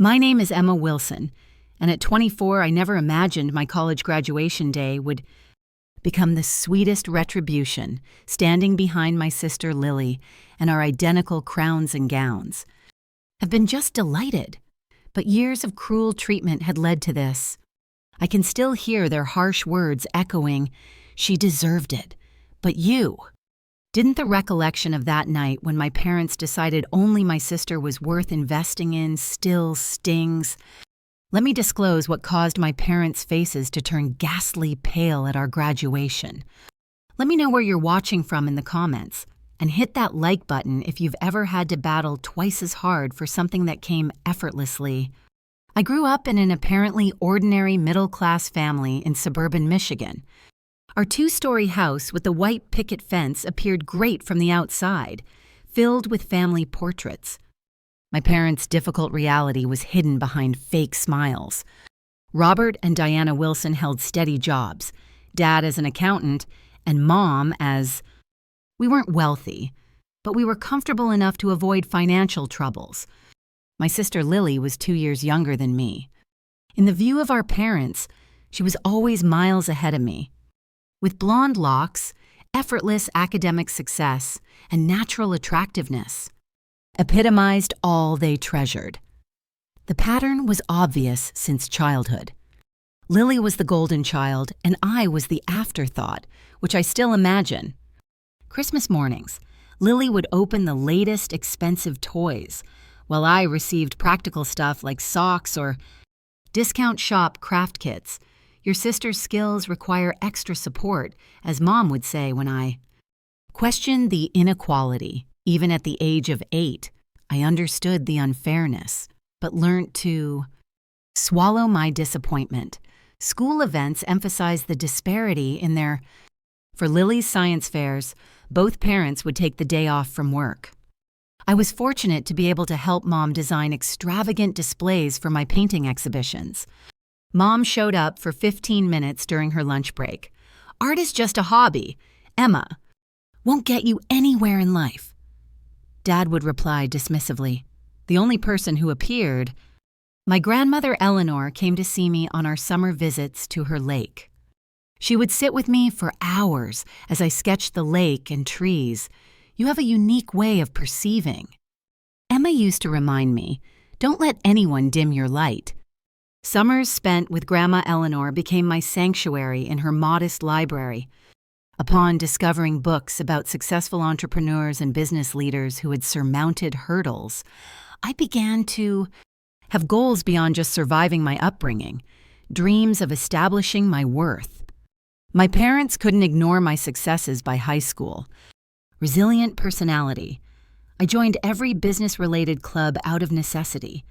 My name is Emma Wilson, and at 24, I never imagined my college graduation day would become the sweetest retribution, standing behind my sister Lily and our identical crowns and gowns. I've been just delighted, but years of cruel treatment had led to this. I can still hear their harsh words echoing, "She deserved it, but you." Didn't the recollection of that night when my parents decided only my sister was worth investing in still stings? Let me disclose what caused my parents' faces to turn ghastly pale at our graduation. Let me know where you're watching from in the comments, and hit that like button if you've ever had to battle twice as hard for something that came effortlessly. I grew up in an apparently ordinary middle-class family in suburban Michigan. Our two-story house with the white picket fence appeared great from the outside, filled with family portraits. My parents' difficult reality was hidden behind fake smiles. Robert and Diana Wilson held steady jobs, Dad as an accountant, and Mom as... We weren't wealthy, but we were comfortable enough to avoid financial troubles. My sister Lily was 2 years younger than me. In the view of our parents, she was always miles ahead of me. With blonde locks, effortless academic success, and natural attractiveness, epitomized all they treasured. The pattern was obvious since childhood. Lily was the golden child, and I was the afterthought, which I still imagine. Christmas mornings, Lily would open the latest expensive toys, while I received practical stuff like socks or discount shop craft kits. Your sister's skills require extra support, as Mom would say when I questioned the inequality. Even at the age of 8, I understood the unfairness, but learned to swallow my disappointment. School events emphasized the disparity in their... For Lily's science fairs, both parents would take the day off from work. I was fortunate to be able to help Mom design extravagant displays for my painting exhibitions. Mom showed up for 15 minutes during her lunch break. "Art is just a hobby. Emma, won't get you anywhere in life." Dad would reply dismissively. The only person who appeared, my grandmother Eleanor, came to see me on our summer visits to her lake. She would sit with me for hours as I sketched the lake and trees. "You have a unique way of perceiving." Emma used to remind me, "Don't let anyone dim your light." Summers spent with Grandma Eleanor became my sanctuary in her modest library. Upon discovering books about successful entrepreneurs and business leaders who had surmounted hurdles, I began to have goals beyond just surviving my upbringing, dreams of establishing my worth. My parents couldn't ignore my successes by high school. Resilient personality. I joined every business-related club out of necessity.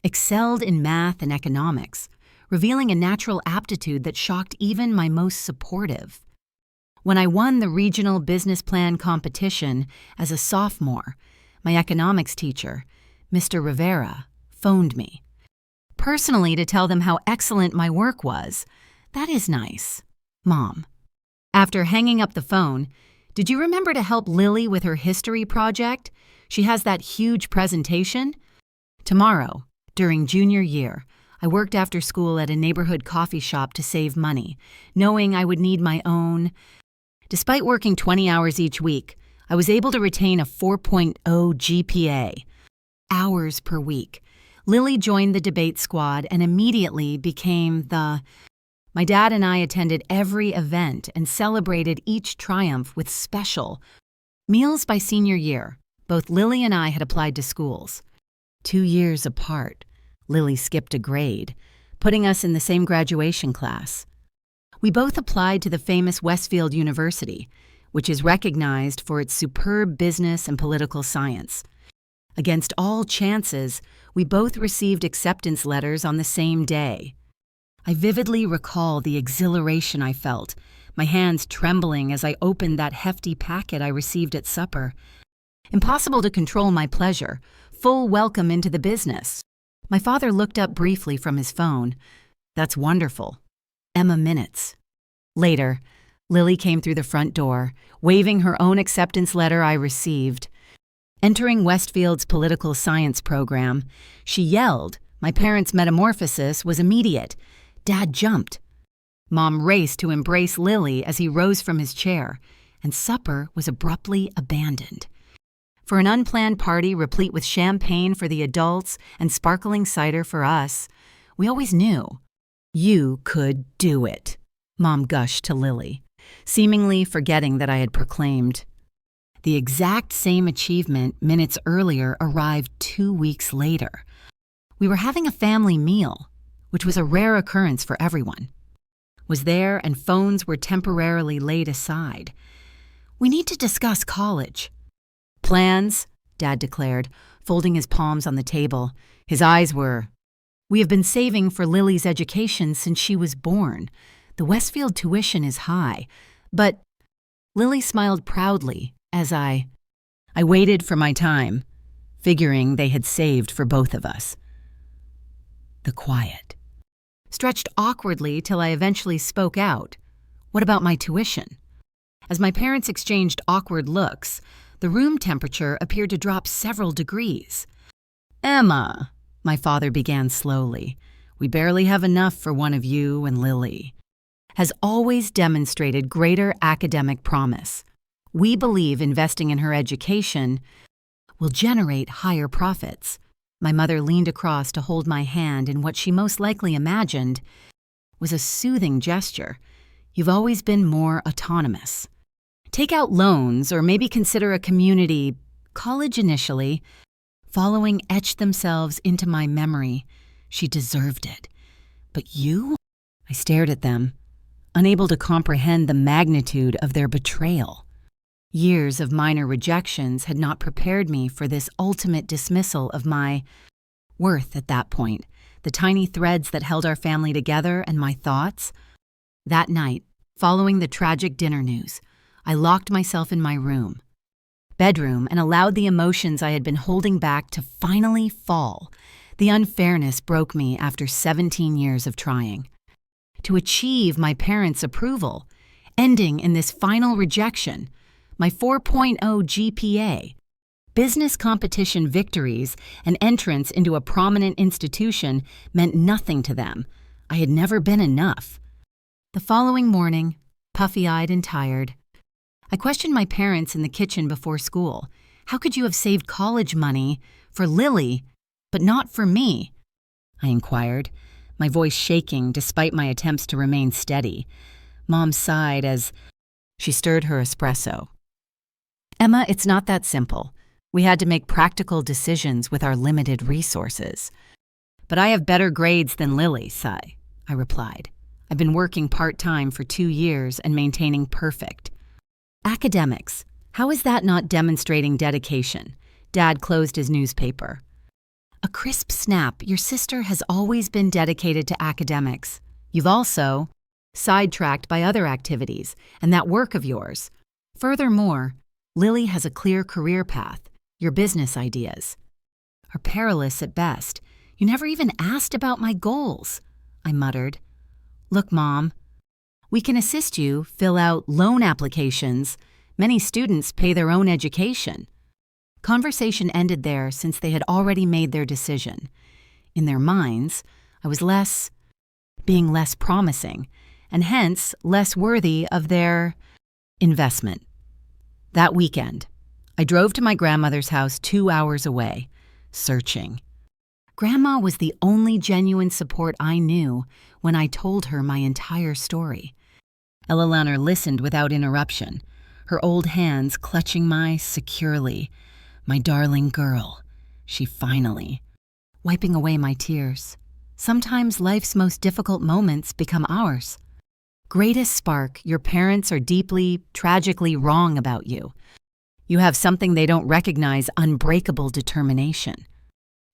Excelled in math and economics, revealing a natural aptitude that shocked even my most supportive. When I won the regional business plan competition as a sophomore, my economics teacher, Mr. Rivera, phoned me. Personally, to tell them how excellent my work was. "That is nice, Mom." After hanging up the phone, "Did you remember to help Lily with her history project? She has that huge presentation?" Tomorrow, during junior year, I worked after school at a neighborhood coffee shop to save money, knowing I would need my own. Despite working 20 hours each week, I was able to retain a 4.0 GPA. Hours per week. Lily joined the debate squad and immediately became My dad and I attended every event and celebrated each triumph with special meals. By senior year, both Lily and I had applied to schools. 2 years apart, Lily skipped a grade, putting us in the same graduation class. We both applied to the famous Westfield University, which is recognized for its superb business and political science. Against all chances, we both received acceptance letters on the same day. I vividly recall the exhilaration I felt, my hands trembling as I opened that hefty packet I received at supper. Impossible to control my pleasure, full welcome into the business. My father looked up briefly from his phone. "That's wonderful. Emma minutes." Later, Lily came through the front door, waving her own acceptance letter I received. Entering Westfield's political science program, she yelled, My parents' metamorphosis was immediate. Dad jumped. Mom raced to embrace Lily as he rose from his chair, and supper was abruptly abandoned. For an unplanned party replete with champagne for the adults and sparkling cider for us, we always knew. You could do it, Mom gushed to Lily, seemingly forgetting that I had proclaimed. The exact same achievement minutes earlier arrived 2 weeks later. We were having a family meal, which was a rare occurrence for everyone. Was there, and phones were temporarily laid aside. We need to discuss college. Plans, Dad declared, folding his palms on the table. His eyes were, "We have been saving for Lily's education since she was born. The Westfield tuition is high, but..." Lily smiled proudly as I waited for my time, figuring they had saved for both of us. The quiet stretched awkwardly till I eventually spoke out. What about my tuition? As my parents exchanged awkward looks, the room temperature appeared to drop several degrees. "Emma," my father began slowly, "we barely have enough for one of you and Lily. Has always demonstrated greater academic promise. We believe investing in her education will generate higher profits." My mother leaned across to hold my hand in what she most likely imagined was a soothing gesture. "You've always been more autonomous. Take out loans or maybe consider a community college initially." Following etched themselves into my memory. She deserved it. But you? I stared at them, unable to comprehend the magnitude of their betrayal. Years of minor rejections had not prepared me for this ultimate dismissal of my worth at that point, the tiny threads that held our family together and my thoughts. That night, following the tragic dinner news, I locked myself in my bedroom, and allowed the emotions I had been holding back to finally fall. The unfairness broke me after 17 years of trying. To achieve my parents' approval, ending in this final rejection, my 4.0 GPA, business competition victories, and entrance into a prominent institution meant nothing to them. I had never been enough. The following morning, puffy-eyed and tired, I questioned my parents in the kitchen before school. "How could you have saved college money for Lily, but not for me?" I inquired, my voice shaking despite my attempts to remain steady. Mom sighed as she stirred her espresso. "Emma, it's not that simple. We had to make practical decisions with our limited resources." "But I have better grades than Lily, Sai," I replied. "I've been working part-time for 2 years and maintaining perfect." "Academics. How is that not demonstrating dedication?" Dad closed his newspaper. A crisp snap. "Your sister has always been dedicated to academics. You've also sidetracked by other activities and that work of yours. Furthermore, Lily has a clear career path. Your business ideas are perilous at best. You never even asked about my goals," I muttered. "Look, Mom, we can assist you fill out loan applications. Many students pay their own education." Conversation ended there since they had already made their decision. In their minds, I was being less promising, and hence less worthy of their investment. That weekend, I drove to my grandmother's house 2 hours away, searching. Grandma was the only genuine support I knew when I told her my entire story. Ella Lanner listened without interruption, her old hands clutching my securely. "My darling girl," she finally, wiping away my tears. "Sometimes life's most difficult moments become ours. Greatest spark, your parents are deeply, tragically wrong about you. You have something they don't recognize, unbreakable determination.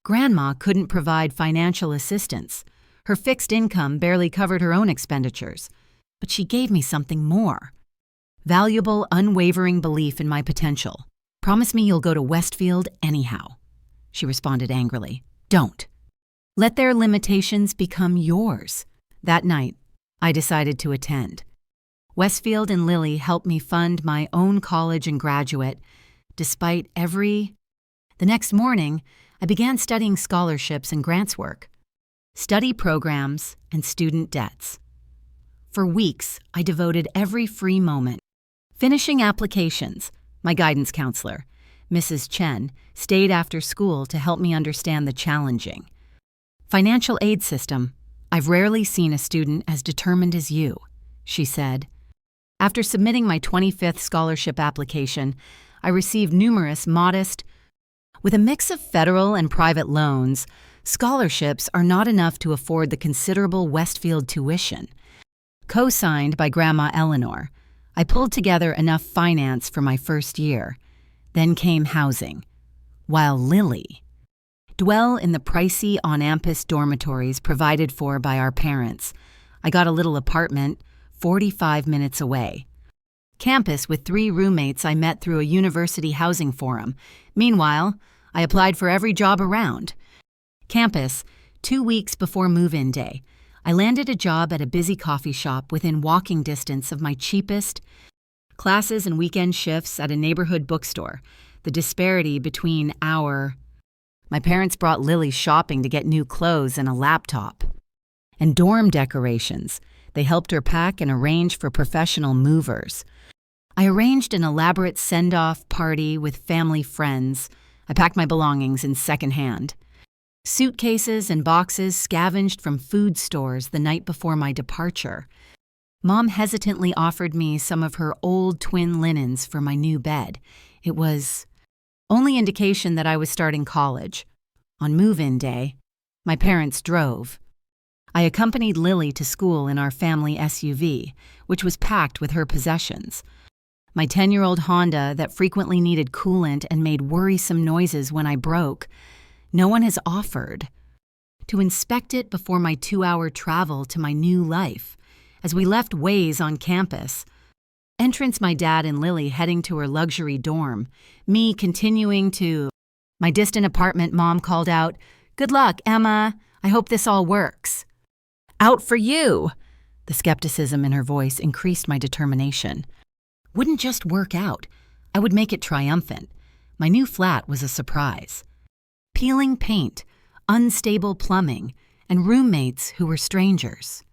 Grandma couldn't provide financial assistance. Her fixed income barely covered her own expenditures. But she gave me something more. Valuable, unwavering belief in my potential. Promise me you'll go to Westfield anyhow." She responded angrily. "Don't. Let their limitations become yours." That night, I decided to attend. Westfield and Lily helped me fund my own college and graduate, despite The next morning, I began studying scholarships and grants work. study programs, and student debts. For weeks, I devoted every free moment. Finishing applications, my guidance counselor, Mrs. Chen, stayed after school to help me understand the challenging financial aid system. I've rarely seen a student as determined as you, she said. After submitting my 25th scholarship application, I received numerous modest. With a mix of federal and private loans, scholarships are not enough to afford the considerable Westfield tuition. Co-signed by Grandma Eleanor, I pulled together enough finance for my first year. Then came housing, while Lily dwell in the pricey on-campus dormitories provided for by our parents. I got a little apartment 45 minutes away. Campus with 3 roommates I met through a university housing forum. Meanwhile, I applied for every job around. Campus, 2 weeks before move-in day, I landed a job at a busy coffee shop within walking distance of my cheapest classes and weekend shifts at a neighborhood bookstore. The disparity between my parents brought Lily shopping to get new clothes and a laptop. And dorm decorations. They helped her pack and arrange for professional movers. I arranged an elaborate send-off party with family friends. I packed my belongings in secondhand. Suitcases and boxes scavenged from food stores the night before my departure. Mom hesitantly offered me some of her old twin linens for my new bed. It was only indication that I was starting college. On move-in day, my parents drove. I accompanied Lily to school in our family SUV, which was packed with her possessions. My 10-year-old Honda that frequently needed coolant and made worrisome noises when I broke. No one has offered to inspect it before my 2-hour travel to my new life. As we left Waze on campus, entrance my dad and Lily heading to her luxury dorm, me continuing to my distant apartment. Mom called out, "Good luck, Emma. I hope this all works." "Out for you!" The skepticism in her voice increased my determination. Wouldn't just work out. I would make it triumphant. My new flat was a surprise. Peeling paint, unstable plumbing, and roommates who were strangers.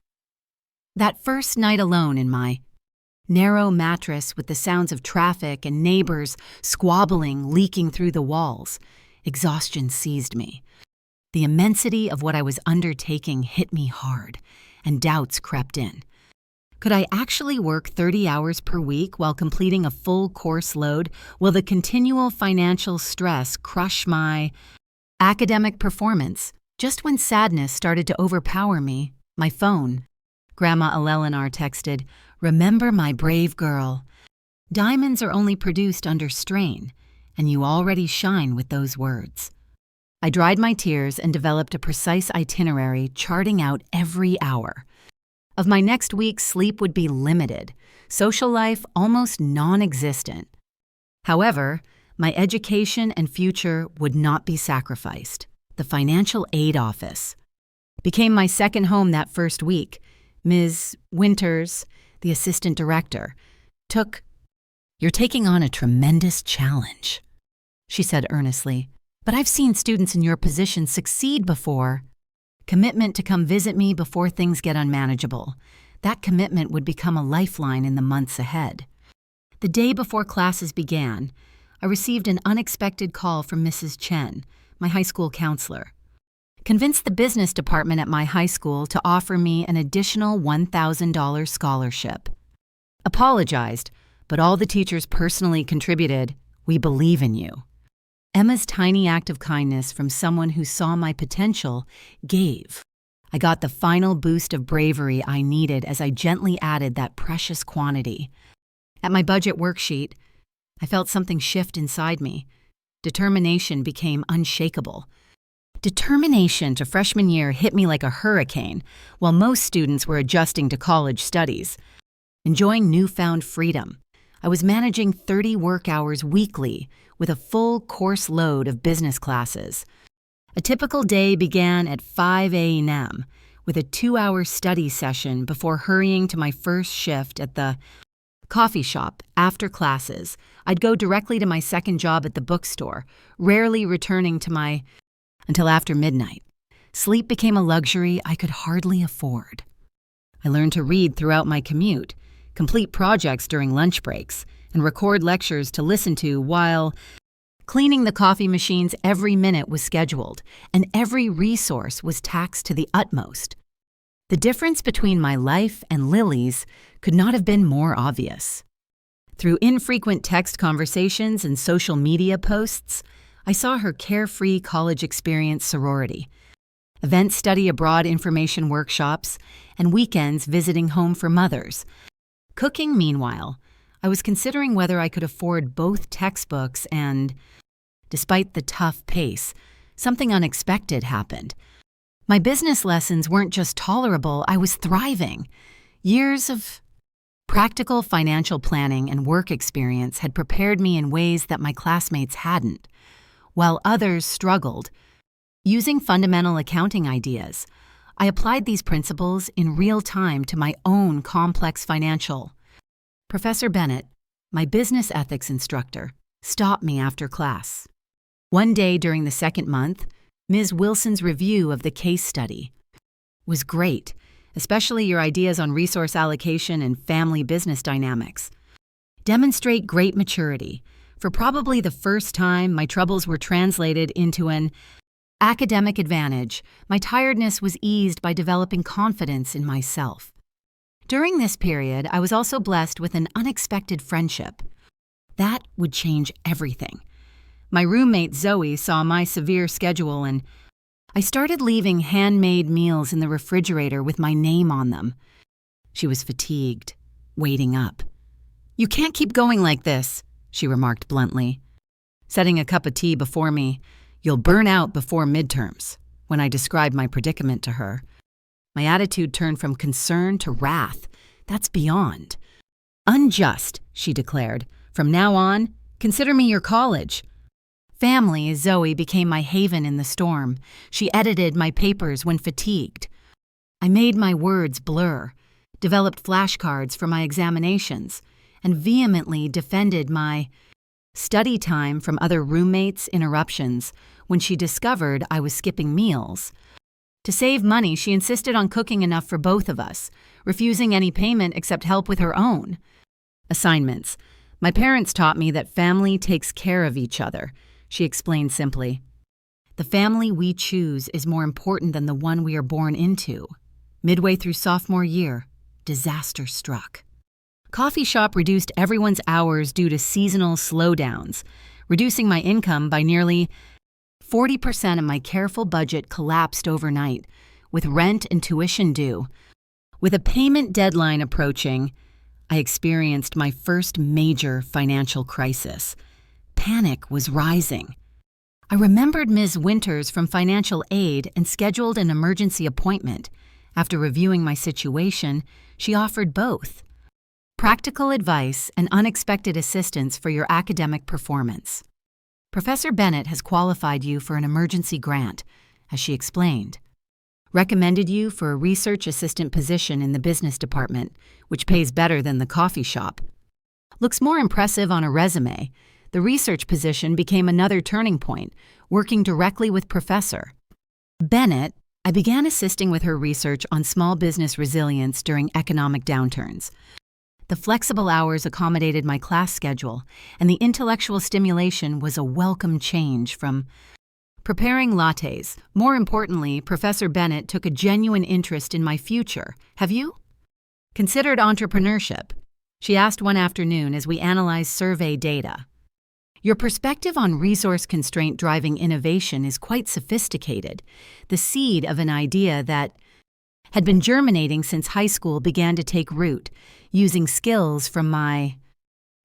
That first night alone in my narrow mattress with the sounds of traffic and neighbors squabbling leaking through the walls, exhaustion seized me. The immensity of what I was undertaking hit me hard, and doubts crept in. Could I actually work 30 hours per week while completing a full course load? Will the continual financial stress crush my academic performance? Just when sadness started to overpower me, my phone. Grandma Eleanor texted, "Remember my brave girl. Diamonds are only produced under strain, and you already shine with those words." I dried my tears and developed a precise itinerary, charting out every hour. Of my next week, sleep would be limited, social life almost non-existent. However, my education and future would not be sacrificed. The financial aid office became my second home that first week. Ms. Winters, the assistant director, "You're taking on a tremendous challenge," she said earnestly. "But I've seen students in your position succeed before." Commitment to come visit me before things get unmanageable. That commitment would become a lifeline in the months ahead. The day before classes began, I received an unexpected call from Mrs. Chen, my high school counselor. Convinced the business department at my high school to offer me an additional $1,000 scholarship. Apologized, but all the teachers personally contributed. "We believe in you." Emma's tiny act of kindness from someone who saw my potential gave. I got the final boost of bravery I needed as I gently added that precious quantity. At my budget worksheet, I felt something shift inside me. Determination became unshakable. Determination to freshman year hit me like a hurricane, while most students were adjusting to college studies. Enjoying newfound freedom, I was managing 30 work hours weekly with a full course load of business classes. A typical day began at 5 a.m. with a 2-hour study session before hurrying to my first shift at the coffee shop. After classes, I'd go directly to my second job at the bookstore, rarely returning to until after midnight. Sleep became a luxury I could hardly afford. I learned to read throughout my commute, complete projects during lunch breaks, and record lectures to listen to while cleaning the coffee machines. Every minute was scheduled, and every resource was taxed to the utmost. The difference between my life and Lily's could not have been more obvious. Through infrequent text conversations and social media posts, I saw her carefree college experience sorority, event study abroad information workshops, and weekends visiting home for mothers. Cooking, meanwhile, I was considering whether I could afford both textbooks and, despite the tough pace, something unexpected happened. My business lessons weren't just tolerable, I was thriving. Years of practical financial planning and work experience had prepared me in ways that my classmates hadn't, while others struggled. Using fundamental accounting ideas, I applied these principles in real time to my own complex financial. Professor Bennett, my business ethics instructor, stopped me after class. One day during the second month, Ms. Wilson's review of the case study was great, especially your ideas on resource allocation and family business dynamics. Demonstrate great maturity. For probably the first time, my troubles were translated into an academic advantage. My tiredness was eased by developing confidence in myself. During this period, I was also blessed with an unexpected friendship. That would change everything. My roommate Zoe saw my severe schedule, and I started leaving handmade meals in the refrigerator with my name on them. She was fatigued, waiting up. "You can't keep going like this," she remarked bluntly. Setting a cup of tea before me, "You'll burn out before midterms," when I described my predicament to her. My attitude turned from concern to wrath. "That's beyond unjust," she declared. "From now on, consider me your college." Family, Zoe, became my haven in the storm. She edited my papers when fatigued. I made my words blur, developed flashcards for my examinations, and vehemently defended my study time from other roommates' interruptions when she discovered I was skipping meals. To save money, she insisted on cooking enough for both of us, refusing any payment except help with her own assignments. "My parents taught me that family takes care of each other," she explained simply. "The family we choose is more important than the one we are born into." Midway through sophomore year, disaster struck. Coffee shop reduced everyone's hours due to seasonal slowdowns, reducing my income by nearly 40%, and my careful budget collapsed overnight, with rent and tuition due. With a payment deadline approaching, I experienced my first major financial crisis. Panic was rising. I remembered Ms. Winters from financial aid and scheduled an emergency appointment. After reviewing my situation, she offered both practical advice and unexpected assistance for your academic performance. "Professor Bennett has qualified you for an emergency grant," as she explained. "Recommended you for a research assistant position in the business department, which pays better than the coffee shop. Looks more impressive on a resume." The research position became another turning point, working directly with Professor Bennett. I began assisting with her research on small business resilience during economic downturns. The flexible hours accommodated my class schedule, and the intellectual stimulation was a welcome change from preparing lattes. More importantly, Professor Bennett took a genuine interest in my future. "Have you considered entrepreneurship?" she asked one afternoon as we analyzed survey data. "Your perspective on resource constraint driving innovation is quite sophisticated. The seed of an idea that had been germinating since high school began to take root. Using skills from my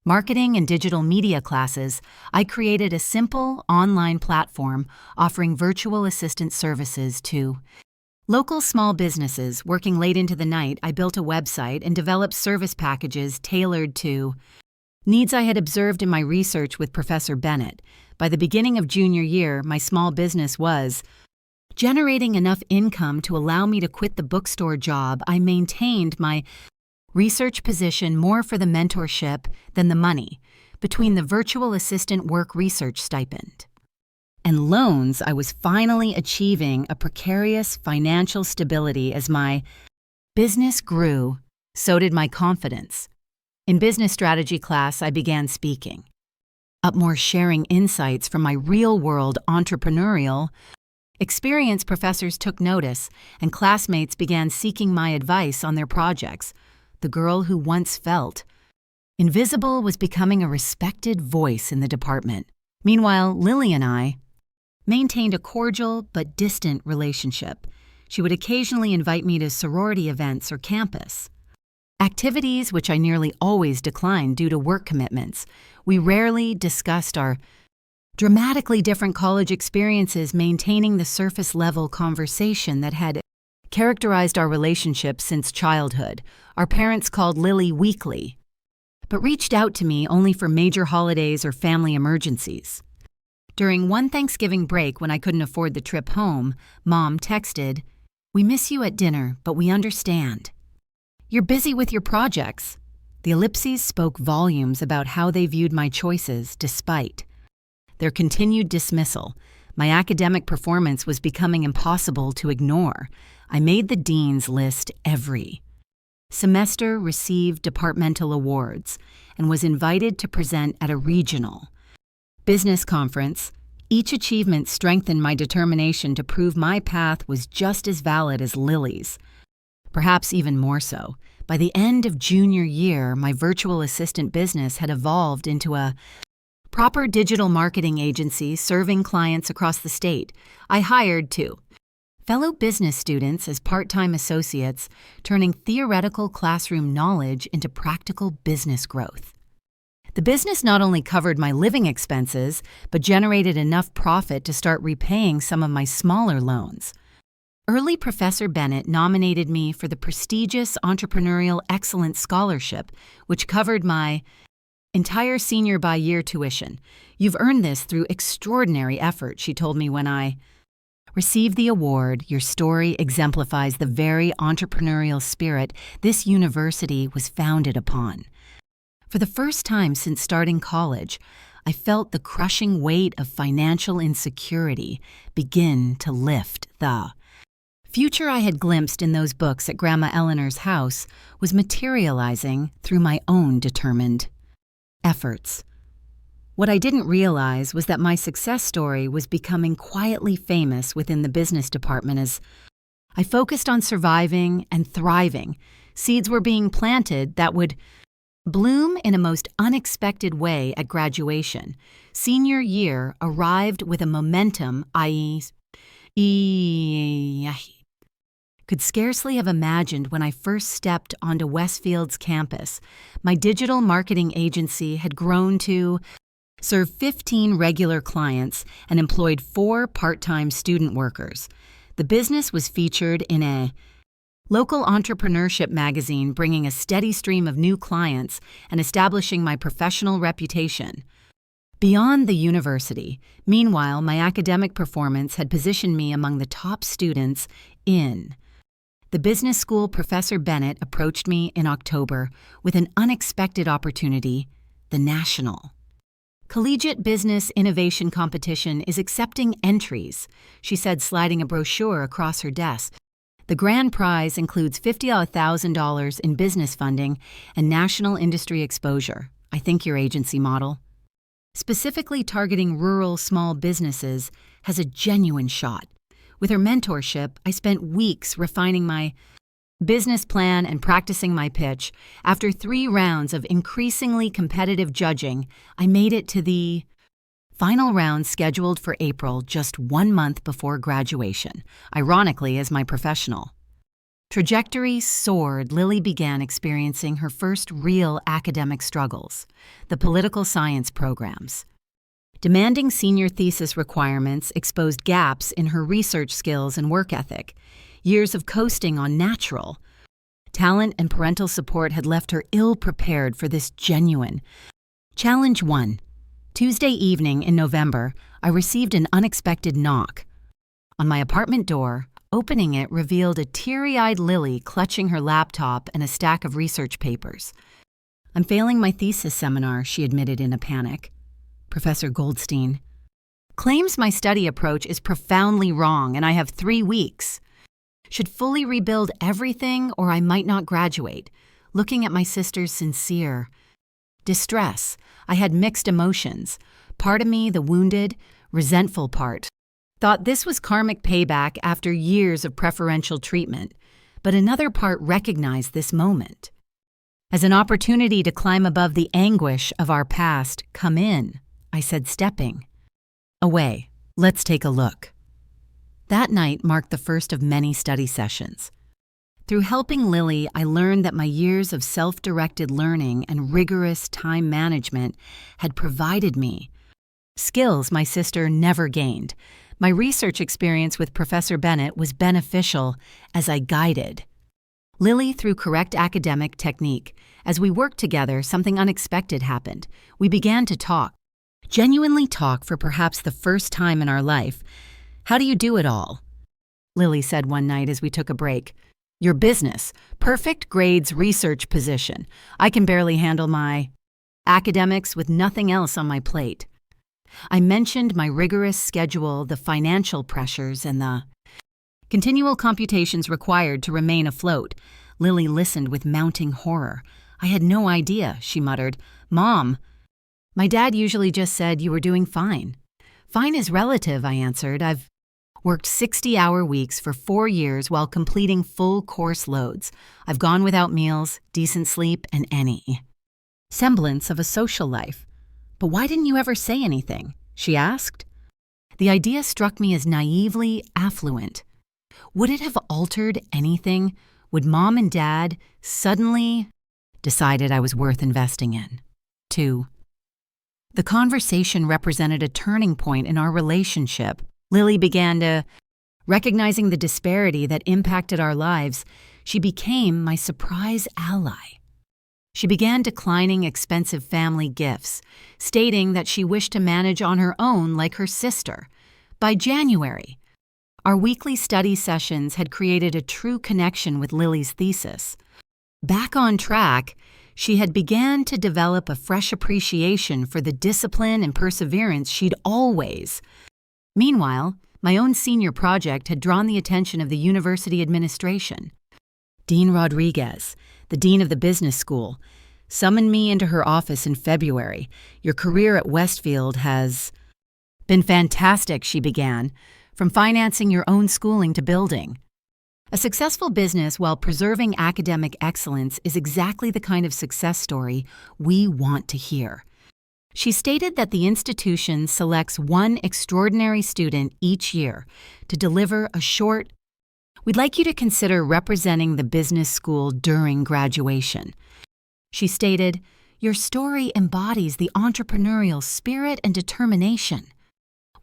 marketing and digital media classes, I created a simple online platform offering virtual assistant services to local small businesses. Working late into the night, I built a website and developed service packages tailored to needs I had observed in my research with Professor Bennett. By the beginning of junior year, my small business was generating enough income to allow me to quit the bookstore job. I maintained my research position more for the mentorship than the money, between the virtual assistant work research stipend. and loans, I was finally achieving a precarious financial stability. As my business grew, so did my confidence. In business strategy class, I began speaking, up more sharing insights from my real-world entrepreneurial experience. Professors took notice, and classmates began seeking my advice on their projects. The girl who once felt invisible was becoming a respected voice in the department. Meanwhile, Lily and I maintained a cordial but distant relationship. She would occasionally invite me to sorority events or campus activities, which I nearly always declined due to work commitments. We rarely discussed our dramatically different college experiences, maintaining the surface-level conversation that had characterized our relationship since childhood. Our parents called Lily weekly, but reached out to me only for major holidays or family emergencies. During one Thanksgiving break when I couldn't afford the trip home, Mom texted, "We miss you at dinner, but we understand. You're busy with your projects." The ellipses spoke volumes about how they viewed my choices despite their continued dismissal. My academic performance was becoming impossible to ignore. I made the dean's list every semester, received departmental awards, and was invited to present at a regional business conference. Each achievement strengthened my determination to prove my path was just as valid as Lily's, perhaps even more so. By the end of junior year, my virtual assistant business had evolved into a proper digital marketing agency serving clients across the state. I hired two fellow business students as part-time associates, turning theoretical classroom knowledge into practical business growth. The business not only covered my living expenses, but generated enough profit to start repaying some of my smaller loans. Early Professor Bennett nominated me for the prestigious Entrepreneurial Excellence Scholarship, which covered my entire senior year tuition. "You've earned this through extraordinary effort," she told me when I received the award. "Your story exemplifies the very entrepreneurial spirit this university was founded upon." For the first time since starting college, I felt the crushing weight of financial insecurity begin to lift. The future I had glimpsed in those books at Grandma Eleanor's house was materializing through my own determined efforts. What I didn't realize was that my success story was becoming quietly famous within the business department. As I focused on surviving and thriving, seeds were being planted that would bloom in a most unexpected way at graduation. Senior year arrived with a momentum I could scarcely have imagined when I first stepped onto Westfield's campus. My digital marketing agency had grown to serve 15 regular clients and employed 4 part-time student workers. The business was featured in a local entrepreneurship magazine, bringing a steady stream of new clients and establishing my professional reputation beyond the university. Meanwhile, my academic performance had positioned me among the top students in the business school. Professor Bennett approached me in October with an unexpected opportunity. The National Collegiate Business Innovation Competition is accepting entries, she said, sliding a brochure across her desk. The grand prize includes $50,000 in business funding and national industry exposure. I think your agency model, specifically targeting rural small businesses, has a genuine shot. With her mentorship, I spent weeks refining my business plan and practicing my pitch. After 3 rounds of increasingly competitive judging, I made it to the final round scheduled for April, just 1 month before graduation. Ironically, as my professional trajectory soared, Lily began experiencing her first real academic struggles. The political science programs, demanding senior thesis requirements, exposed gaps in her research skills and work ethic. Years of coasting on natural talent and parental support had left her ill-prepared for this genuine challenge. One Tuesday evening in November, I received an unexpected knock on my apartment door. Opening it revealed a teary-eyed Lily clutching her laptop and a stack of research papers. "I'm failing my thesis seminar," she admitted in a panic. "Professor Goldstein, Claims my study approach is profoundly wrong and I have 3 weeks. Should fully rebuild everything or I might not graduate. Looking at my sister's sincere distress, I had mixed emotions. Part of me, the wounded, resentful part, thought this was karmic payback after years of preferential treatment, but another part recognized this moment as an opportunity to climb above the anguish of our past. Come in, I said, stepping away. Let's take a look. That night marked the first of many study sessions. Through helping Lily, I learned that my years of self-directed learning and rigorous time management had provided me skills my sister never gained. My research experience with Professor Bennett was beneficial as I guided Lily through correct academic technique. As we worked together, something unexpected happened. We began to talk, genuinely talk for perhaps the first time in our life. How do you do it all? Lily said one night as we took a break. Your business, perfect grades, research position. I can barely handle my academics with nothing else on my plate. I mentioned my rigorous schedule, the financial pressures, and the continual computations required to remain afloat. Lily listened with mounting horror. I had no idea, she muttered. Mom, my dad usually just said you were doing fine. Fine is relative, I answered. I've worked 60-hour weeks for 4 years while completing full course loads. I've gone without meals, decent sleep, and any semblance of a social life. But why didn't you ever say anything? She asked. The idea struck me as naively affluent. Would it have altered anything? Would Mom and Dad suddenly decided I was worth investing in? 2. The conversation represented a turning point in our relationship. Lily began to recognizing the disparity that impacted our lives. She became my surprise ally. She began declining expensive family gifts, stating that she wished to manage on her own like her sister. By January, our weekly study sessions had created a true connection with Lily's thesis. Back on track, she had began to develop a fresh appreciation for the discipline and perseverance she'd always. Meanwhile, my own senior project had drawn the attention of the university administration. Dean Rodriguez, the dean of the business school, summoned me into her office in February. Your career at Westfield has been fantastic, she began, from financing your own schooling to building. A successful business while preserving academic excellence is exactly the kind of success story we want to hear. She stated that the institution selects one extraordinary student each year to deliver a short. We'd like you to consider representing the business school during graduation. She stated, your story embodies the entrepreneurial spirit and determination.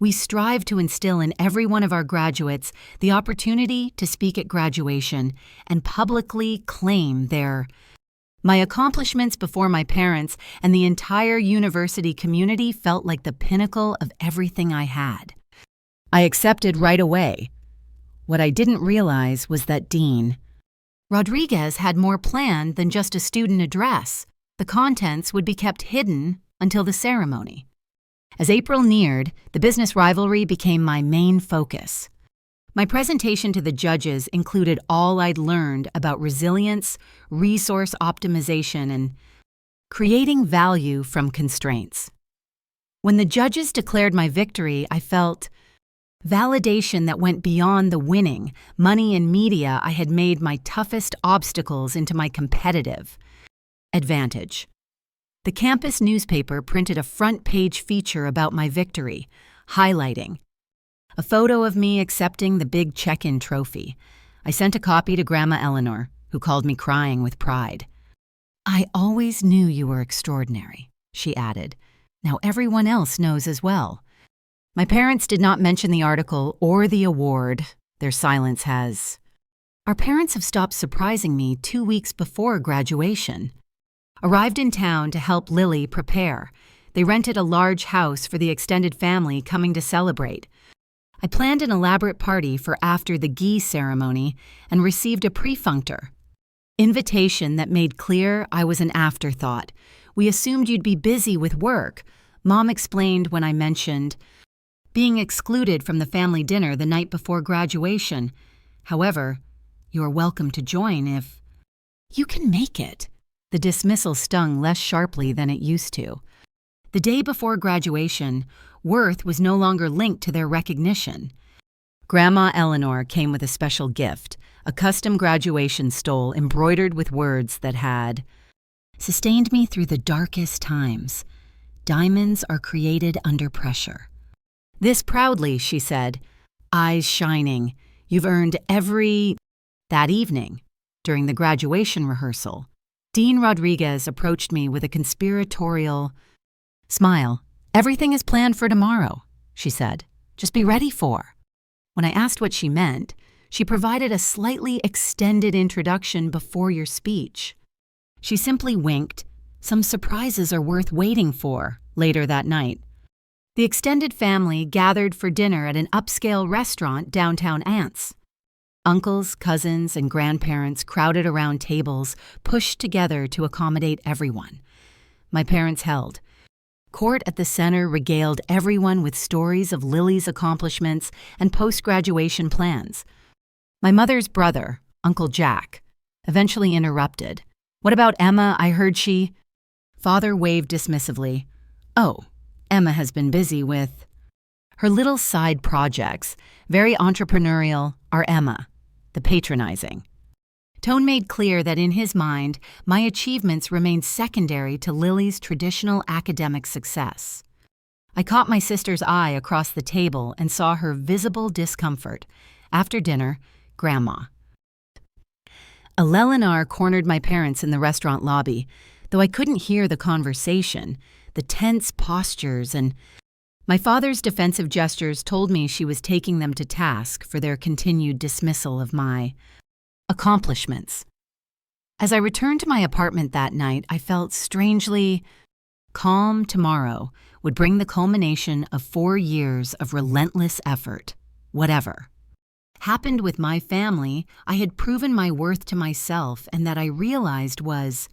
We strive to instill in every one of our graduates the opportunity to speak at graduation and publicly claim their my accomplishments before my parents and the entire university community felt like the pinnacle of everything I had. I accepted right away. What I didn't realize was that Dean Rodriguez had more planned than just a student address. The contents would be kept hidden until the ceremony. As April neared, the business rivalry became my main focus. My presentation to the judges included all I'd learned about resilience, resource optimization, and creating value from constraints. When the judges declared my victory, I felt validation that went beyond the winning, money and media I had made my toughest obstacles into my competitive advantage. The campus newspaper printed a front-page feature about my victory, highlighting a photo of me accepting the big check-in trophy. I sent a copy to Grandma Eleanor, who called me crying with pride. I always knew you were extraordinary, she added. Now everyone else knows as well. My parents did not mention the article or the award. Their silence has. Our parents have stopped surprising me 2 weeks before graduation. Arrived in town to help Lily prepare. They rented a large house for the extended family coming to celebrate. I planned an elaborate party for after the ghee ceremony and received a prefunctor invitation that made clear I was an afterthought. We assumed you'd be busy with work, Mom explained when I mentioned being excluded from the family dinner the night before graduation. However, you are welcome to join if you can make it. The dismissal stung less sharply than it used to. The day before graduation, worth was no longer linked to their recognition. Grandma Eleanor came with a special gift, a custom graduation stole embroidered with words that had sustained me through the darkest times. Diamonds are created under pressure. This proudly, she said, eyes shining. You've earned every... That evening, during the graduation rehearsal, Dean Rodriguez approached me with a conspiratorial smile. Everything is planned for tomorrow, she said. Just be ready for. When I asked what she meant, she provided a slightly extended introduction before your speech. She simply winked. Some surprises are worth waiting for, later that night. The extended family gathered for dinner at an upscale restaurant downtown Ants. Uncles, cousins, and grandparents crowded around tables, pushed together to accommodate everyone. My parents held. Court at the center regaled everyone with stories of Lily's accomplishments and post-graduation plans. My mother's brother, Uncle Jack, eventually interrupted. What about Emma? I heard she... Father waved dismissively. Oh, Emma has been busy with... Her little side projects, very entrepreneurial, are Emma, the patronizing. Tone made clear that in his mind, my achievements remained secondary to Lily's traditional academic success. I caught my sister's eye across the table and saw her visible discomfort. After dinner, Grandma. Eleanor cornered my parents in the restaurant lobby, though I couldn't hear the conversation, the tense postures, and my father's defensive gestures told me she was taking them to task for their continued dismissal of my accomplishments. As I returned to my apartment that night, I felt strangely calm. Tomorrow would bring the culmination of 4 years of relentless effort. Whatever happened with my family, I had proven my worth to myself, and that I realized was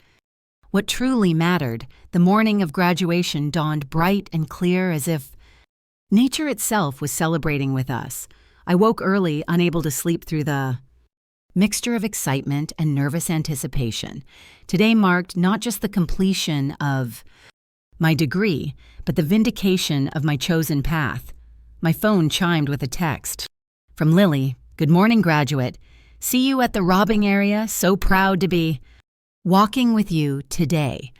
what truly mattered. The morning of graduation dawned bright and clear, as if nature itself was celebrating with us. I woke early, unable to sleep through the mixture of excitement and nervous anticipation. Today marked not just the completion of my degree, but the vindication of my chosen path. My phone chimed with a text from Lily. Good morning, graduate. See you at the robbing area. So proud to be walking with you today.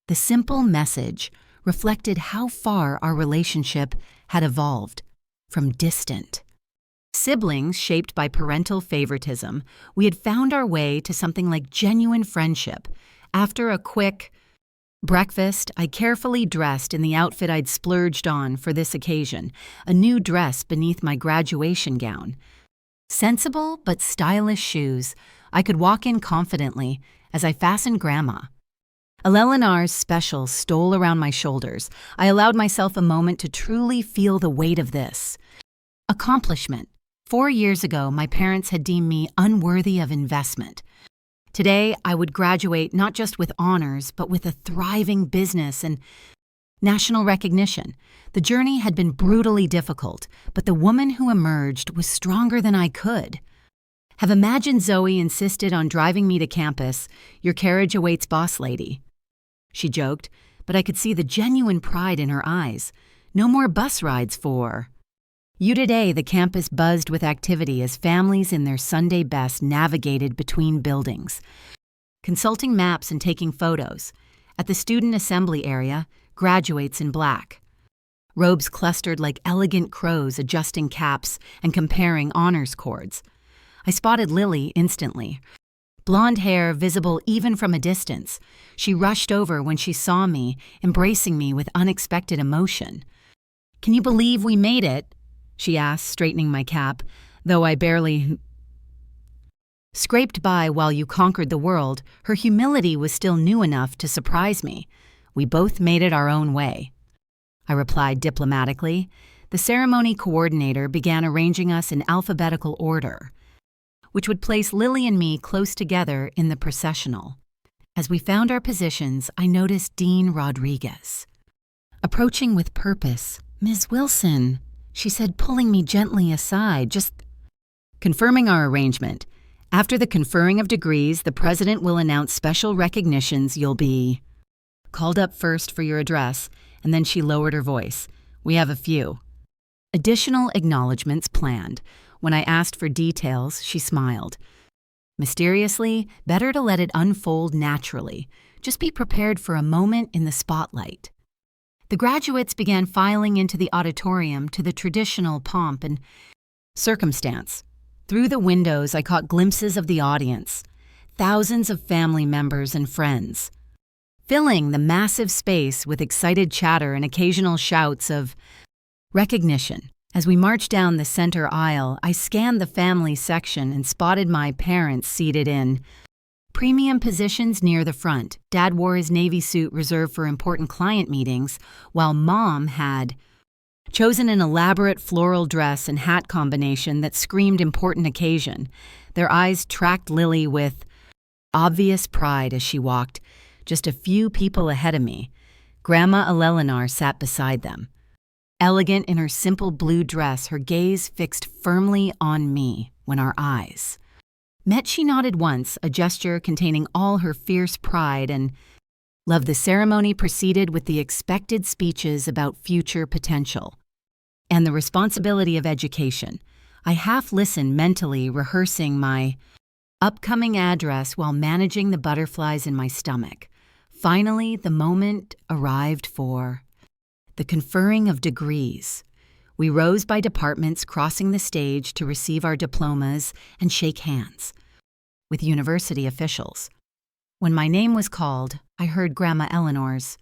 The simple message reflected how far our relationship had evolved from distant siblings shaped by parental favoritism. We had found our way to something like genuine friendship. After a quick breakfast, I carefully dressed in the outfit I'd splurged on for this occasion, a new dress beneath my graduation gown. Sensible but stylish shoes, I could walk in confidently as I fastened Grandma. Eleanor's special stole around my shoulders. I allowed myself a moment to truly feel the weight of this accomplishment. 4 years ago, my parents had deemed me unworthy of investment. Today, I would graduate not just with honors, but with a thriving business and national recognition. The journey had been brutally difficult, but the woman who emerged was stronger than I could have imagined. Zoe insisted on driving me to campus. Your carriage awaits, boss lady, she joked, but I could see the genuine pride in her eyes. No more bus rides for you today. The campus buzzed with activity as families in their Sunday best navigated between buildings, consulting maps and taking photos. At the student assembly area, graduates in black robes clustered like elegant crows, adjusting caps and comparing honors cords. I spotted Lily instantly. Blonde hair visible even from a distance. She rushed over when she saw me, embracing me with unexpected emotion. Can you believe we made it? She asked, straightening my cap, though I barely scraped by while you conquered the world. Her humility was still new enough to surprise me. We both made it our own way, I replied diplomatically. The ceremony coordinator began arranging us in alphabetical order, which would place Lily and me close together in the processional. As we found our positions, I noticed Dean Rodriguez approaching with purpose. Ms. Wilson, she said, pulling me gently aside, just confirming our arrangement. After the conferring of degrees, the president will announce special recognitions. You'll be called up first for your address, and then she lowered her voice. We have a few additional acknowledgments planned. When I asked for details, she smiled. Mysteriously, better to let it unfold naturally. Just be prepared for a moment in the spotlight. The graduates began filing into the auditorium to the traditional pomp and circumstance. Through the windows, I caught glimpses of the audience, thousands of family members and friends, filling the massive space with excited chatter and occasional shouts of recognition. As we marched down the center aisle, I scanned the family section and spotted my parents seated in premium positions near the front. Dad wore his Navy suit reserved for important client meetings, while Mom had chosen an elaborate floral dress and hat combination that screamed important occasion. Their eyes tracked Lily with obvious pride as she walked, just a few people ahead of me. Grandma Eleanor sat beside them. Elegant in her simple blue dress, her gaze fixed firmly on me when our eyes met. She nodded once, a gesture containing all her fierce pride and love. The ceremony proceeded with the expected speeches about future potential and the responsibility of education. I half listened mentally, rehearsing my upcoming address while managing the butterflies in my stomach. Finally, the moment arrived for the conferring of degrees. We rose by departments, crossing the stage to receive our diplomas and shake hands with university officials. When my name was called, I heard Grandma Eleanor's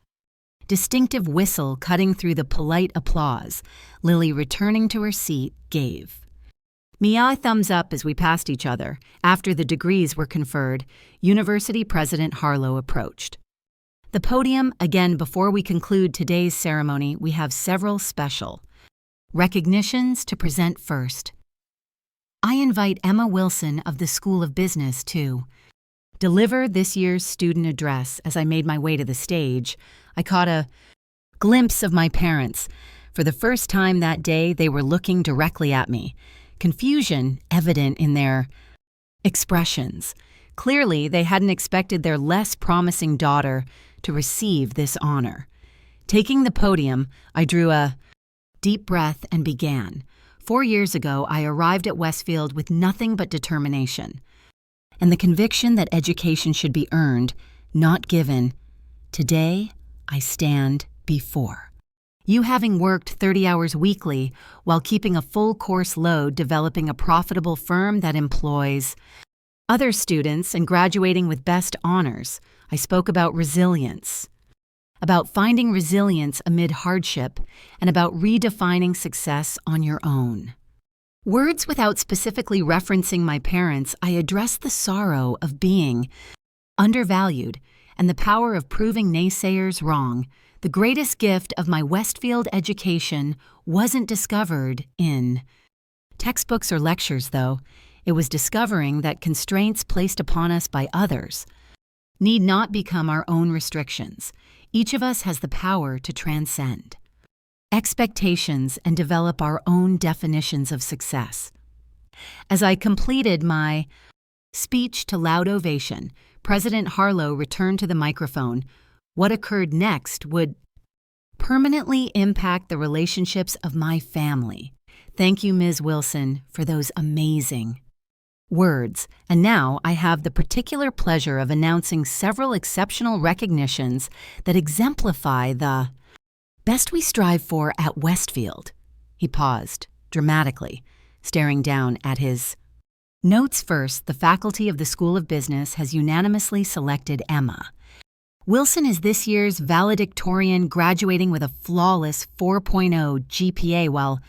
distinctive whistle cutting through the polite applause. Lily, returning to her seat, gave me a thumbs up as we passed each other. After the degrees were conferred, University President Harlow approached the podium. Again, before we conclude today's ceremony, we have several special recognitions to present. First, I invite Emma Wilson of the School of Business to deliver this year's student address. As I made my way to the stage, I caught a glimpse of my parents. For the first time that day, they were looking directly at me, confusion evident in their expressions. Clearly, they hadn't expected their less promising daughter to receive this honor. Taking the podium, I drew a deep breath and began. 4 years ago, I arrived at Westfield with nothing but determination and the conviction that education should be earned, not given. Today, I stand before you, having worked 30 hours weekly while keeping a full course load, developing a profitable firm that employs other students and graduating with best honors. I spoke about resilience, about finding resilience amid hardship, and about redefining success on your own. Words without specifically referencing my parents, I addressed the sorrow of being undervalued and the power of proving naysayers wrong. The greatest gift of my Westfield education wasn't discovered in textbooks or lectures, though. It was discovering that constraints placed upon us by others need not become our own restrictions. Each of us has the power to transcend expectations and develop our own definitions of success. As I completed my speech to loud ovation, President Harlow returned to the microphone. What occurred next would permanently impact the relationships of my family. Thank you, Ms. Wilson, for those amazing words. And now I have the particular pleasure of announcing several exceptional recognitions that exemplify the best we strive for at Westfield. He paused, dramatically, staring down at his notes. First, the faculty of the School of Business has unanimously selected Emma Wilson is this year's valedictorian, graduating with a flawless 4.0 GPA while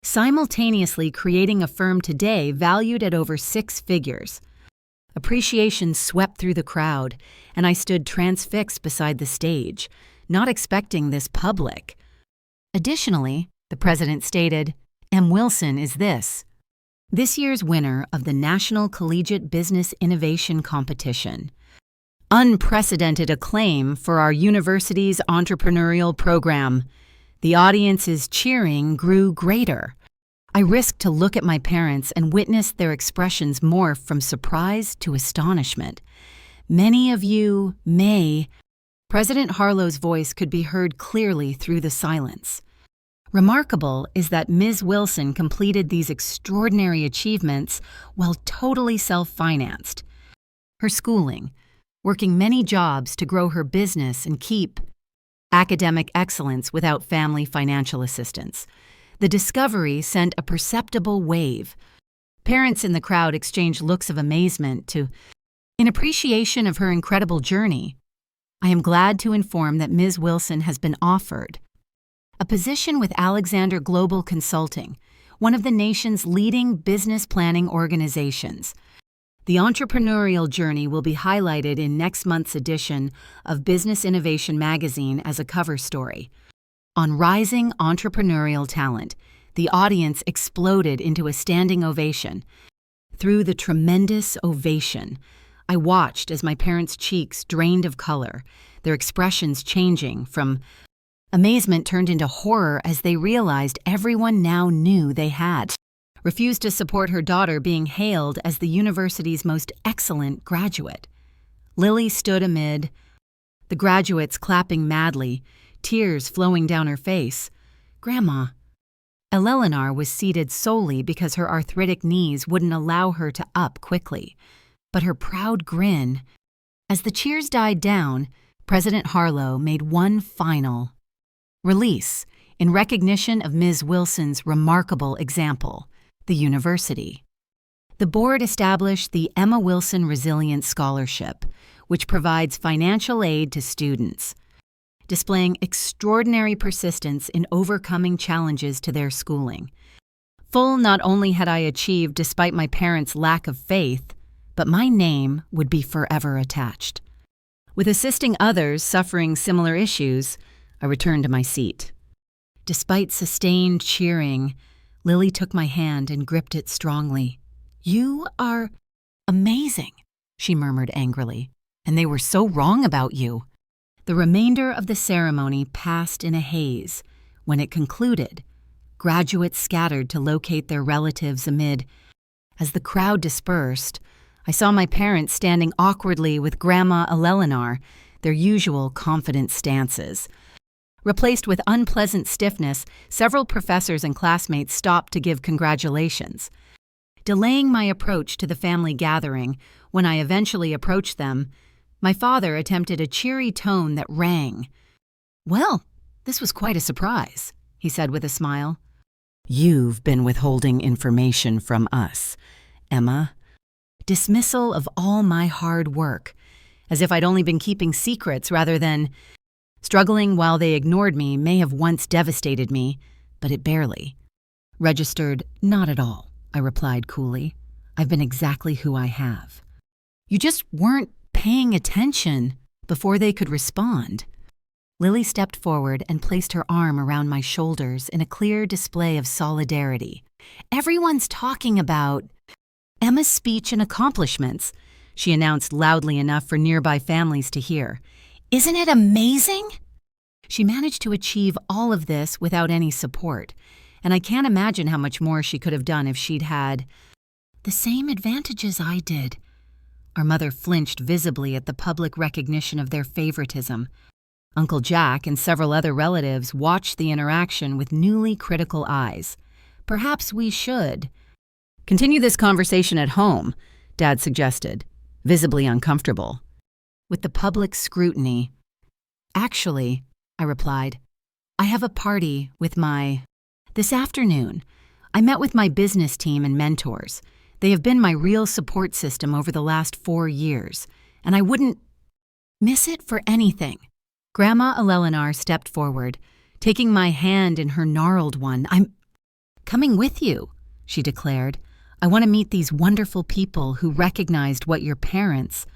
simultaneously creating a firm today valued at over 6 figures. Appreciation swept through the crowd, and I stood transfixed beside the stage, not expecting this public. Additionally, the president stated, M. Wilson is this year's winner of the National Collegiate Business Innovation Competition. Unprecedented acclaim for our university's entrepreneurial program. The audience's cheering grew greater. I risked to look at my parents and witness their expressions morph from surprise to astonishment. Many of you may... President Harlow's voice could be heard clearly through the silence. Remarkable is that Ms. Wilson completed these extraordinary achievements while totally self-financed. Her schooling, working many jobs to grow her business and keep academic excellence without family financial assistance. The discovery sent a perceptible wave. Parents in the crowd exchanged looks of amazement in appreciation of her incredible journey. I am glad to inform that Ms. Wilson has been offered a position with Alexander Global Consulting, one of the nation's leading business planning organizations. The entrepreneurial journey will be highlighted in next month's edition of Business Innovation magazine as a cover story. On rising entrepreneurial talent, the audience exploded into a standing ovation. Through the tremendous ovation, I watched as my parents' cheeks drained of color, their expressions changing from amazement turned into horror as they realized everyone now knew they had refused to support her daughter being hailed as the university's most excellent graduate. Lily stood amid the graduates clapping madly, tears flowing down her face. Grandma. Eleanor was seated solely because her arthritic knees wouldn't allow her to up quickly. But her proud grin. As the cheers died down, President Harlow made one final release in recognition of Ms. Wilson's remarkable example, the university. The board established the Emma Wilson Resilience Scholarship, which provides financial aid to students, displaying extraordinary persistence in overcoming challenges to their schooling. Full not only had I achieved despite my parents' lack of faith, but my name would be forever attached. With assisting others suffering similar issues, I returned to my seat. Despite sustained cheering, Lily took my hand and gripped it strongly. "You are amazing," she murmured angrily, "and they were so wrong about you." The remainder of the ceremony passed in a haze. When it concluded, graduates scattered to locate their relatives amid. As the crowd dispersed, I saw my parents standing awkwardly with Grandma Eleanor, their usual confident stances. Replaced with unpleasant stiffness, several professors and classmates stopped to give congratulations. Delaying my approach to the family gathering, when I eventually approached them, my father attempted a cheery tone that rang. "Well, this was quite a surprise," he said with a smile. "You've been withholding information from us, Emma." Dismissal of all my hard work, as if I'd only been keeping secrets rather than struggling while they ignored me may have once devastated me, but it barely. Registered, "Not at all," I replied coolly. "I've been exactly who I have." "You just weren't paying attention," before they could respond. Lily stepped forward and placed her arm around my shoulders in a clear display of solidarity. "Everyone's talking about Emma's speech and accomplishments," she announced loudly enough for nearby families to hear. "Isn't it amazing?" She managed to achieve all of this without any support, and I can't imagine how much more she could have done if she'd had the same advantages I did. Our mother flinched visibly at the public recognition of their favoritism. Uncle Jack and several other relatives watched the interaction with newly critical eyes. "Perhaps we should continue this conversation at home," Dad suggested, visibly uncomfortable. With the public scrutiny. "Actually," I replied, "I have a party with this afternoon. I met with my business team and mentors. They have been my real support system over the last 4 years, and I wouldn't miss it for anything." Grandma Eleanor stepped forward, taking my hand in her gnarled one. "I'm coming with you," she declared. "I want to meet these wonderful people who recognized what your parents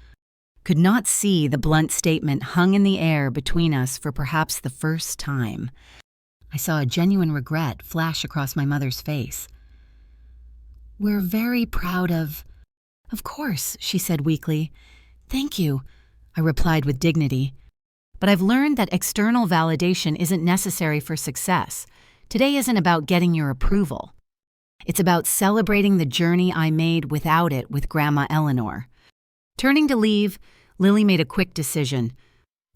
could not see." The blunt statement hung in the air between us for perhaps the first time. I saw a genuine regret flash across my mother's face. "We're very proud of course," she said weakly. "Thank you," I replied with dignity. But I've learned that external validation isn't necessary for success. Today isn't about getting your approval. It's about celebrating the journey I made without it with Grandma Eleanor. Turning to leave, Lily made a quick decision.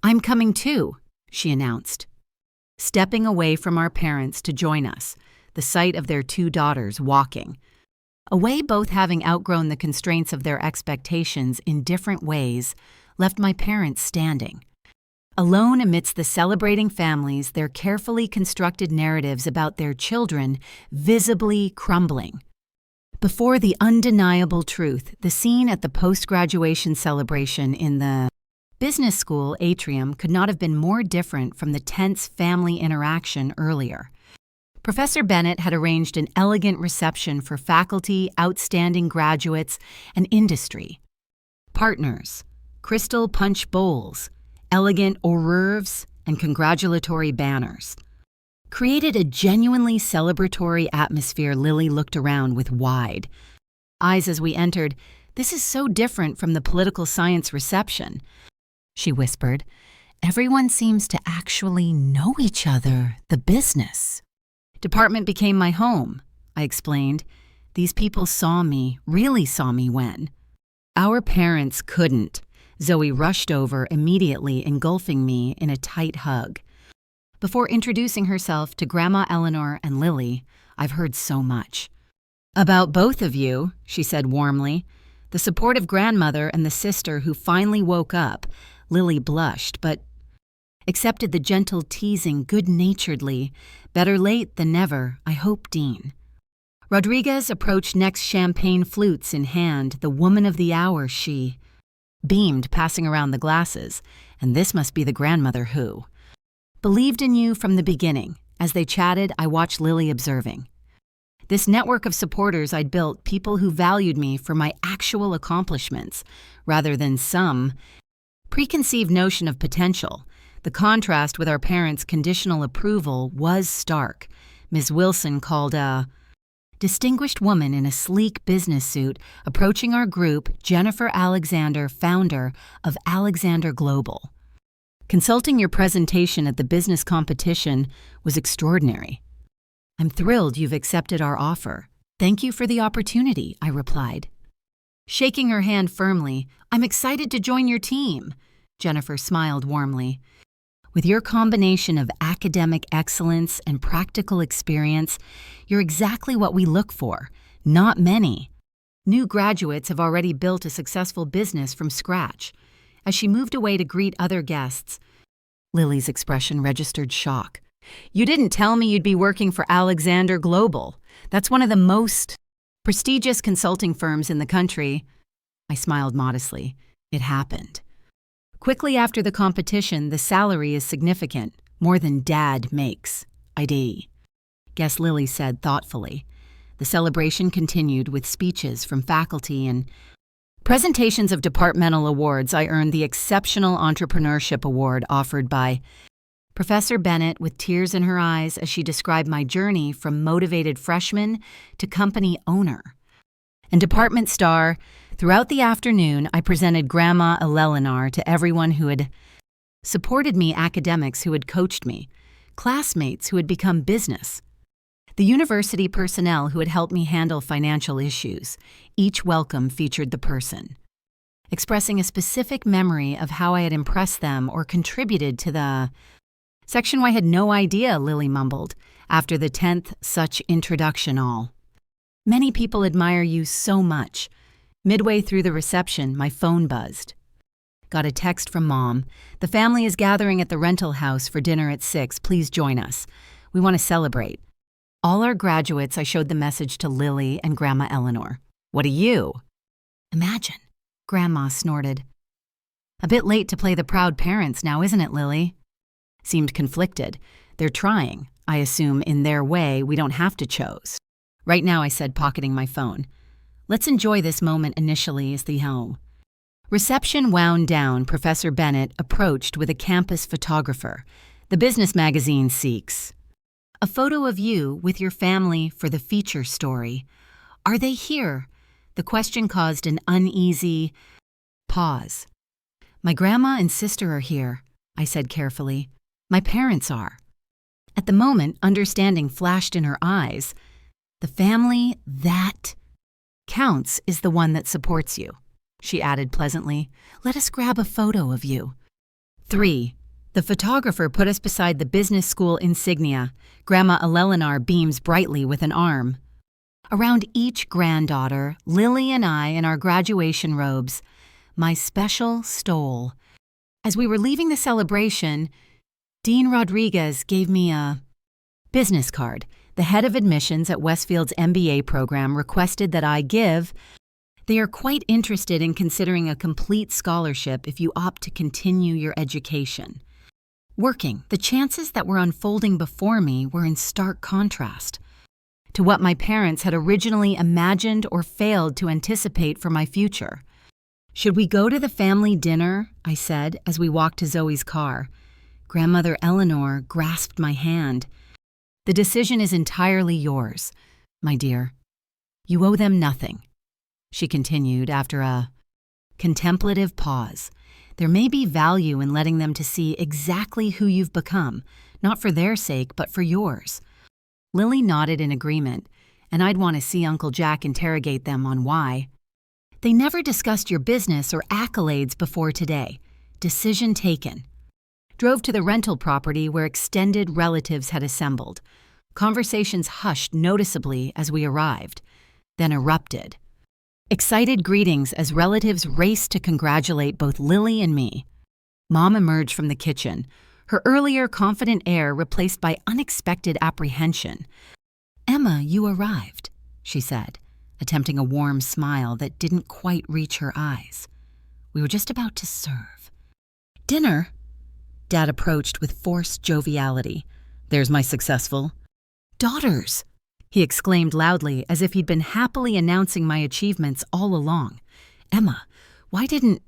"I'm coming too," she announced. Stepping away from our parents to join us, the sight of their 2 daughters walking. Away, both having outgrown the constraints of their expectations in different ways, left my parents standing. Alone amidst the celebrating families, their carefully constructed narratives about their children visibly crumbling. Before the undeniable truth, the scene at the post-graduation celebration in the business school atrium could not have been more different from the tense family interaction earlier. Professor Bennett had arranged an elegant reception for faculty, outstanding graduates, and industry. Partners, crystal punch bowls, elegant hors d'oeuvres, and congratulatory banners created a genuinely celebratory atmosphere. Lily looked around with wide eyes as we entered. "This is so different from the political science reception," she whispered. "Everyone seems to actually know each other, the business." "Department became my home," I explained. "These people saw me, really saw me when." "Our parents couldn't." Zoe rushed over, immediately engulfing me in a tight hug. Before introducing herself to Grandma Eleanor and Lily, "I've heard so much." "About both of you," she said warmly. The supportive grandmother and the sister who finally woke up. Lily blushed, but accepted the gentle teasing good-naturedly. "Better late than never, I hope, Dean." Rodriguez approached next, champagne flutes in hand, the woman of the hour she beamed, passing around the glasses. "And this must be the grandmother who believed in you from the beginning." As they chatted, I watched Lily observing. This network of supporters I'd built, people who valued me for my actual accomplishments, rather than some preconceived notion of potential. The contrast with our parents' conditional approval was stark. Ms. Wilson called a distinguished woman in a sleek business suit approaching our group Jennifer Alexander, founder of Alexander Global. "Consulting your presentation at the business competition was extraordinary. I'm thrilled you've accepted our offer. Thank you for the opportunity," I replied. Shaking her hand firmly, "I'm excited to join your team." Jennifer smiled warmly. "With your combination of academic excellence and practical experience, you're exactly what we look for. Not many new graduates have already built a successful business from scratch." As she moved away to greet other guests, Lily's expression registered shock. "You didn't tell me you'd be working for Alexander Global. That's one of the most prestigious consulting firms in the country." I smiled modestly. It happened. "Quickly after the competition, the salary is significant, more than Dad makes. ID." Guess Lily said thoughtfully. The celebration continued with speeches from faculty and presentations of departmental awards. I earned the Exceptional Entrepreneurship Award offered by Professor Bennett with tears in her eyes as she described my journey from motivated freshman to company owner. And department star. Throughout the afternoon, I presented Grandma Eleanor to everyone who had supported me, academics who had coached me, classmates who had become business, the university personnel who had helped me handle financial issues. Each welcome featured the person expressing a specific memory of how I had impressed them or contributed to the section. "I had no idea," Lily mumbled, after the 10th such introduction. "All many people admire you so much." Midway through the reception, my phone buzzed. Got a text from Mom. "The family is gathering at the rental house for dinner at 6. Please join us. We want to celebrate." All our graduates, I showed the message to Lily and Grandma Eleanor. "What do you?" "Imagine," Grandma snorted. "A bit late to play the proud parents now, isn't it, Lily?" Seemed conflicted. "They're trying. I assume in their way we don't have to choose." "Right now," I said, pocketing my phone. "Let's enjoy this moment initially as the home." Reception wound down. Professor Bennett approached with a campus photographer. "The business magazine seeks a photo of you with your family for the feature story. Are they here?" The question caused an uneasy pause. "My grandma and sister are here. I said carefully. My parents are. At the moment, understanding flashed in her eyes. The family that counts is the one that supports you, she added pleasantly. Let us grab a photo of you. 3. The photographer put us beside the business school insignia. Grandma Eleanor beams brightly with an arm. Around each granddaughter, Lily and I in our graduation robes. My special stole. As we were leaving the celebration, Dean Rodriguez gave me a business card. The head of admissions at Westfield's MBA program requested that I give. They are quite interested in considering a complete scholarship if you opt to continue your education. Working, the chances that were unfolding before me were in stark contrast to what my parents had originally imagined or failed to anticipate for my future. Should we go to the family dinner? I said as we walked to Zoe's car. Grandmother Eleanor grasped my hand. The decision is entirely yours, my dear. You owe them nothing, she continued after a contemplative pause. There may be value in letting them to see exactly who you've become, not for their sake, but for yours. Lily nodded in agreement, and I'd want to see Uncle Jack interrogate them on why. They never discussed your business or accolades before today. Decision taken. Drove to the rental property where extended relatives had assembled. Conversations hushed noticeably as we arrived, then erupted. Excited greetings as relatives raced to congratulate both Lily and me. Mom emerged from the kitchen, her earlier confident air replaced by unexpected apprehension. Emma, you arrived, she said, attempting a warm smile that didn't quite reach her eyes. We were just about to serve. Dinner? Dad approached with forced joviality. There's my successful daughters, he exclaimed loudly as if he'd been happily announcing my achievements all along. Emma, can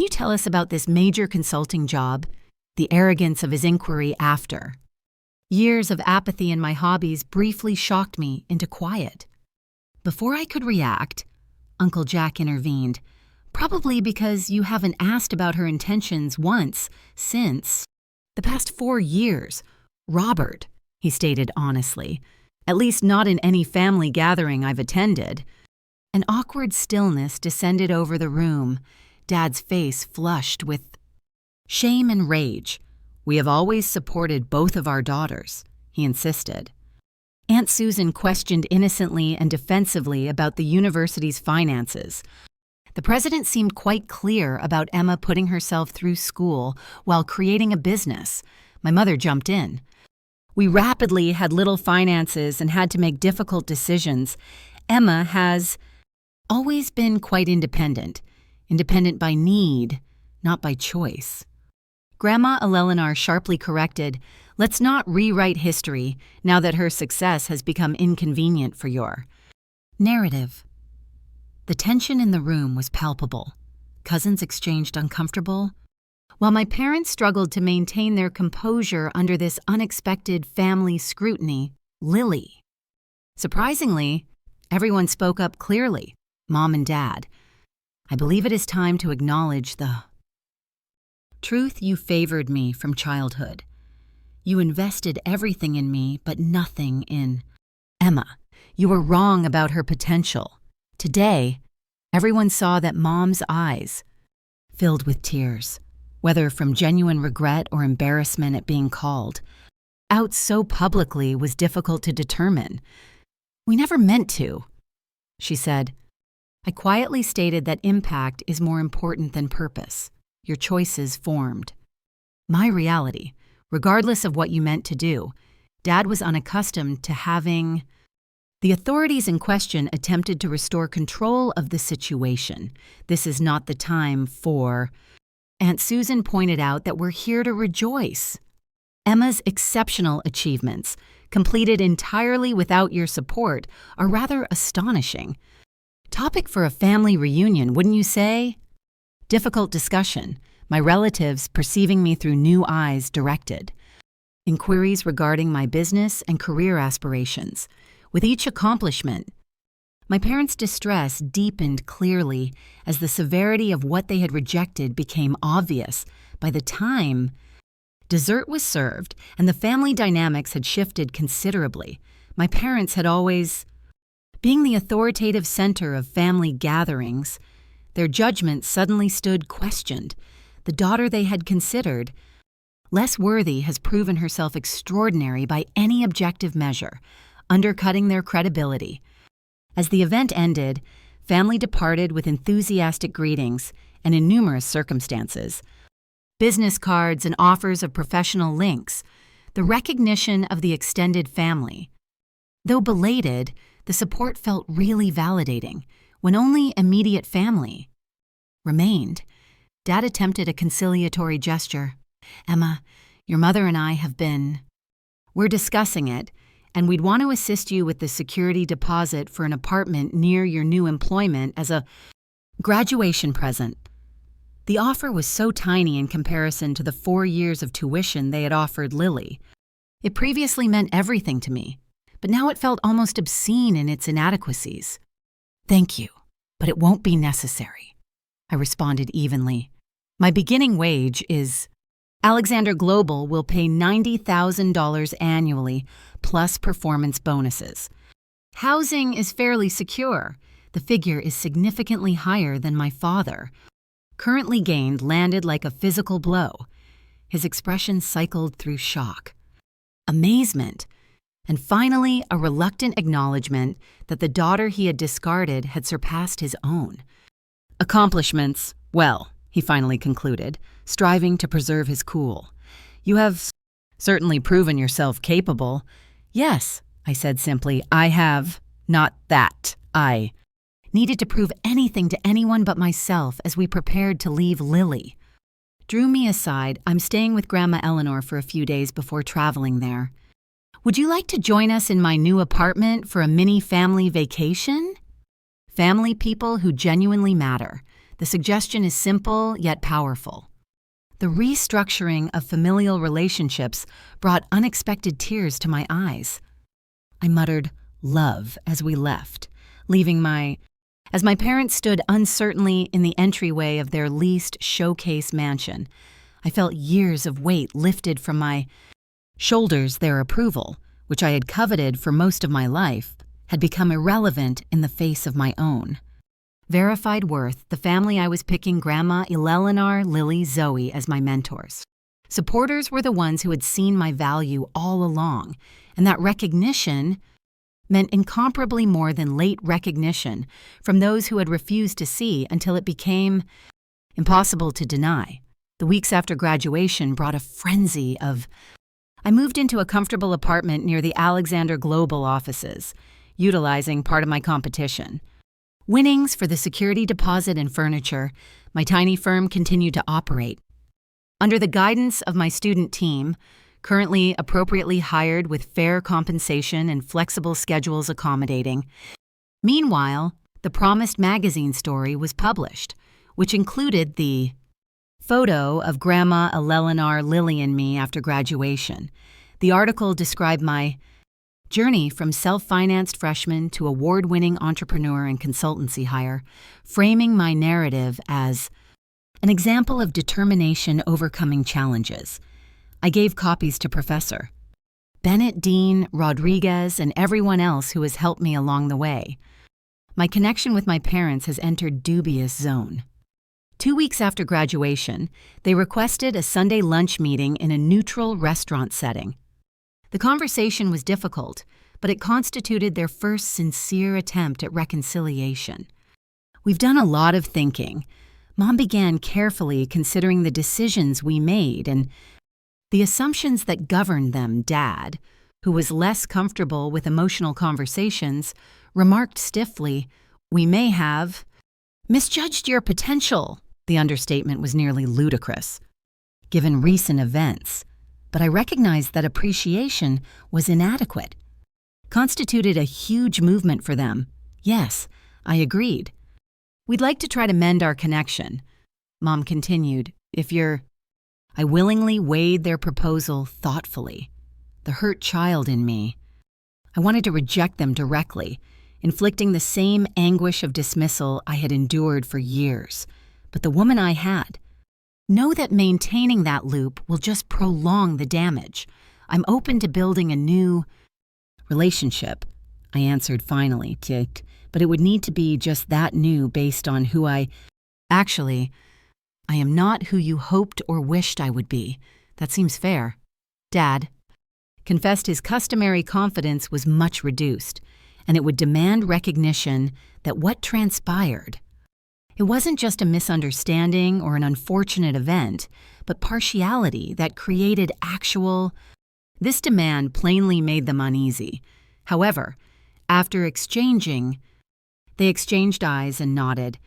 you tell us about this major consulting job? The arrogance of his inquiry after. Years of apathy in my hobbies briefly shocked me into quiet. Before I could react, Uncle Jack intervened, probably because you haven't asked about her intentions once since the past 4 years. Robert, he stated honestly, at least not in any family gathering I've attended. An awkward stillness descended over the room, Dad's face flushed with shame and rage. We have always supported both of our daughters, he insisted. Aunt Susan questioned innocently and defensively about the university's finances. The president seemed quite clear about Emma putting herself through school while creating a business. My mother jumped in. We rapidly had little finances and had to make difficult decisions. Emma has always been quite independent by need, not by choice. Grandma Eleanor sharply corrected, let's not rewrite history now that her success has become inconvenient for your narrative. The tension in the room was palpable. Cousins exchanged uncomfortable, while my parents struggled to maintain their composure under this unexpected family scrutiny. Lily. Surprisingly, everyone spoke up clearly, Mom and Dad. I believe it is time to acknowledge the truth. You favored me from childhood. You invested everything in me, but nothing in Emma. You were wrong about her potential. Today, everyone saw that Mom's eyes filled with tears, whether from genuine regret or embarrassment at being called out so publicly was difficult to determine. We never meant to, she said. I quietly stated that impact is more important than purpose. Your choices formed my reality, regardless of what you meant to do. Dad was unaccustomed to having. The authorities in question attempted to restore control of the situation. This is not the time for. Aunt Susan pointed out that we're here to rejoice. Emma's exceptional achievements, completed entirely without your support, are rather astonishing. Topic for a family reunion, wouldn't you say? Difficult discussion, my relatives perceiving me through new eyes directed. Inquiries regarding my business and career aspirations. With each accomplishment, my parents' distress deepened clearly as the severity of what they had rejected became obvious by the time dessert was served and the family dynamics had shifted considerably, my parents had always, being the authoritative center of family gatherings, their judgment suddenly stood questioned. The daughter they had considered less worthy has proven herself extraordinary by any objective measure, undercutting their credibility. As the event ended, family departed with enthusiastic greetings and in numerous circumstances. Business cards and offers of professional links, the recognition of the extended family. Though belated, the support felt really validating when only immediate family remained. Dad attempted a conciliatory gesture. "Emma, your mother and I we're discussing it, and we'd want to assist you with the security deposit for an apartment near your new employment as a graduation present." The offer was so tiny in comparison to the 4 years of tuition they had offered Lily. It previously meant everything to me, but now it felt almost obscene in its inadequacies. "Thank you, but it won't be necessary," I responded evenly. "My beginning wage is Alexander Global will pay $90,000 annually, plus performance bonuses. Housing is fairly secure. The figure is significantly higher than my father. Currently gained landed like a physical blow." His expression cycled through shock, amazement, and finally a reluctant acknowledgement that the daughter he had discarded had surpassed his own. "Accomplishments, well," he finally concluded, striving to preserve his cool. "You have certainly proven yourself capable." "Yes," I said simply, "I have. Not that I needed to prove anything to anyone but myself as we prepared to leave Lily." Drew me aside. "I'm staying with Grandma Eleanor for a few days before traveling there. Would you like to join us in my new apartment for a mini family vacation?" Family people who genuinely matter. The suggestion is simple yet powerful. The restructuring of familial relationships brought unexpected tears to my eyes. I muttered love as we left, as my parents stood uncertainly in the entryway of their leased showcase mansion. I felt years of weight lifted from my shoulders. Their approval, which I had coveted for most of my life, had become irrelevant in the face of my own. Verified worth, the family I was picking Grandma, Eleanor, Lily, Zoe as my mentors. Supporters were the ones who had seen my value all along, and that recognition meant incomparably more than late recognition from those who had refused to see until it became impossible to deny. The weeks after graduation brought a frenzy of I moved into a comfortable apartment near the Alexander Global offices, utilizing part of my competition. Winnings for the security deposit and furniture, my tiny firm continued to operate. Under the guidance of my student team, currently appropriately hired with fair compensation and flexible schedules accommodating. Meanwhile, the promised magazine story was published, which included the photo of Grandma, Eleanor, Lily, and me after graduation. The article described my journey from self-financed freshman to award-winning entrepreneur and consultancy hire, framing my narrative as an example of determination overcoming challenges. I gave copies to Professor Bennett, Dean, Rodriguez, and everyone else who has helped me along the way. My connection with my parents has entered dubious zone. 2 weeks after graduation, they requested a Sunday lunch meeting in a neutral restaurant setting. The conversation was difficult, but it constituted their first sincere attempt at reconciliation. "We've done a lot of thinking." Mom began carefully considering the decisions we made and the assumptions that governed them. Dad, who was less comfortable with emotional conversations, remarked stiffly, "We may have misjudged your potential." The understatement was nearly ludicrous, given recent events, but I recognized that appreciation was inadequate. Constituted a huge movement for them. Yes, I agreed. "We'd like to try to mend our connection," Mom continued. I willingly weighed their proposal thoughtfully. The hurt child in me. I wanted to reject them directly, inflicting the same anguish of dismissal I had endured for years. But the woman I had know that maintaining that loop will just prolong the damage. I'm open to building a new relationship, I answered finally, but it would need to be just that new based on who Actually, I am not who you hoped or wished I would be. That seems fair. Dad confessed his customary confidence was much reduced, and it would demand recognition that what transpired, it wasn't just a misunderstanding or an unfortunate event, but partiality that created actual. This demand plainly made them uneasy. However, after they exchanged eyes and nodded.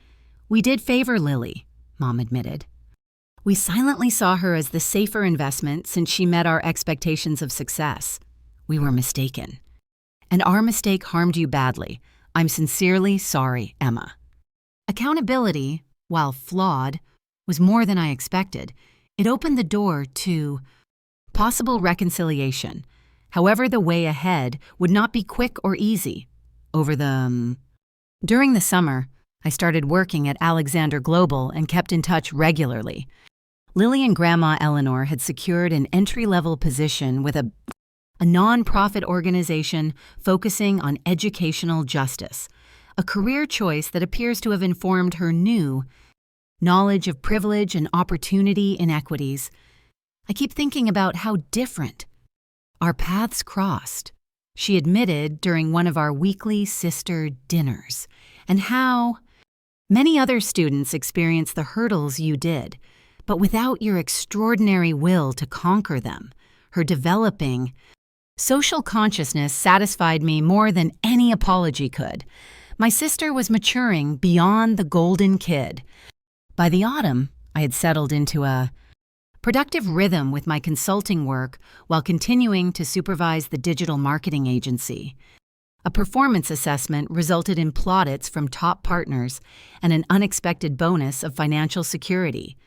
We did favor Lily, Mom admitted. We silently saw her as the safer investment since she met our expectations of success. We were mistaken. And our mistake harmed you badly. I'm sincerely sorry, Emma. Accountability, while flawed, was more than I expected. It opened the door to possible reconciliation. However, the way ahead would not be quick or easy. During the summer, I started working at Alexander Global and kept in touch regularly. Lily and Grandma Eleanor had secured an entry-level position with a non-profit organization focusing on educational justice, a career choice that appears to have informed her new knowledge of privilege and opportunity inequities. I keep thinking about how different our paths crossed, she admitted during one of our weekly sister dinners, and how many other students experience the hurdles you did, but without your extraordinary will to conquer them. Her developing social consciousness satisfied me more than any apology could. My sister was maturing beyond the golden kid. By the autumn, I had settled into a productive rhythm with my consulting work while continuing to supervise the digital marketing agency. A performance assessment resulted in plaudits from top partners and an unexpected bonus of financial security.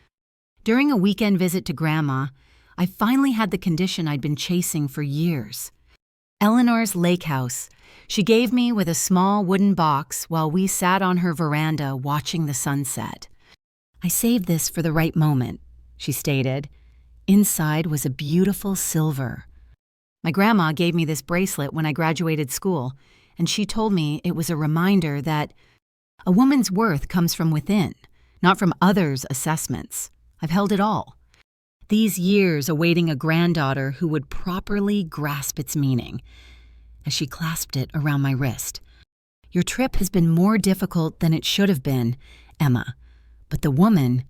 During a weekend visit to Grandma, I finally had the condition I'd been chasing for years. Eleanor's lake house. She gave me with a small wooden box while we sat on her veranda watching the sunset. I saved this for the right moment, she stated. Inside was a beautiful silver. My grandma gave me this bracelet when I graduated school, and she told me it was a reminder that a woman's worth comes from within, not from others' assessments. I've held it all. These years awaiting a granddaughter who would properly grasp its meaning. As she clasped it around my wrist. Your trip has been more difficult than it should have been, Emma. But the woman,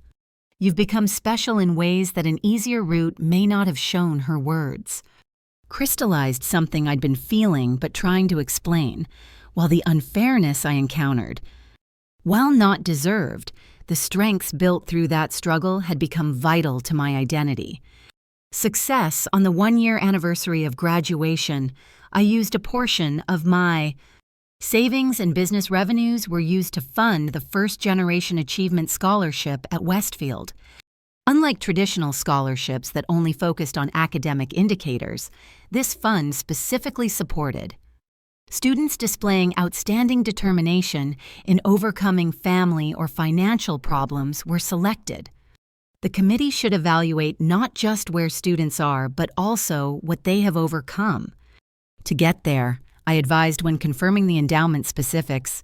you've become special in ways that an easier route may not have shown. Her words crystallized something I'd been feeling but trying to explain, while the unfairness I encountered, while not deserved, the strengths built through that struggle had become vital to my identity. Success on the 1-year anniversary of graduation, I used a portion of my savings and business revenues were used to fund the First Generation Achievement Scholarship at Westfield. Unlike traditional scholarships that only focused on academic indicators, this fund specifically supported students displaying outstanding determination in overcoming family or financial problems were selected. The committee should evaluate not just where students are, but also what they have overcome. To get there, I advised when confirming the endowment specifics.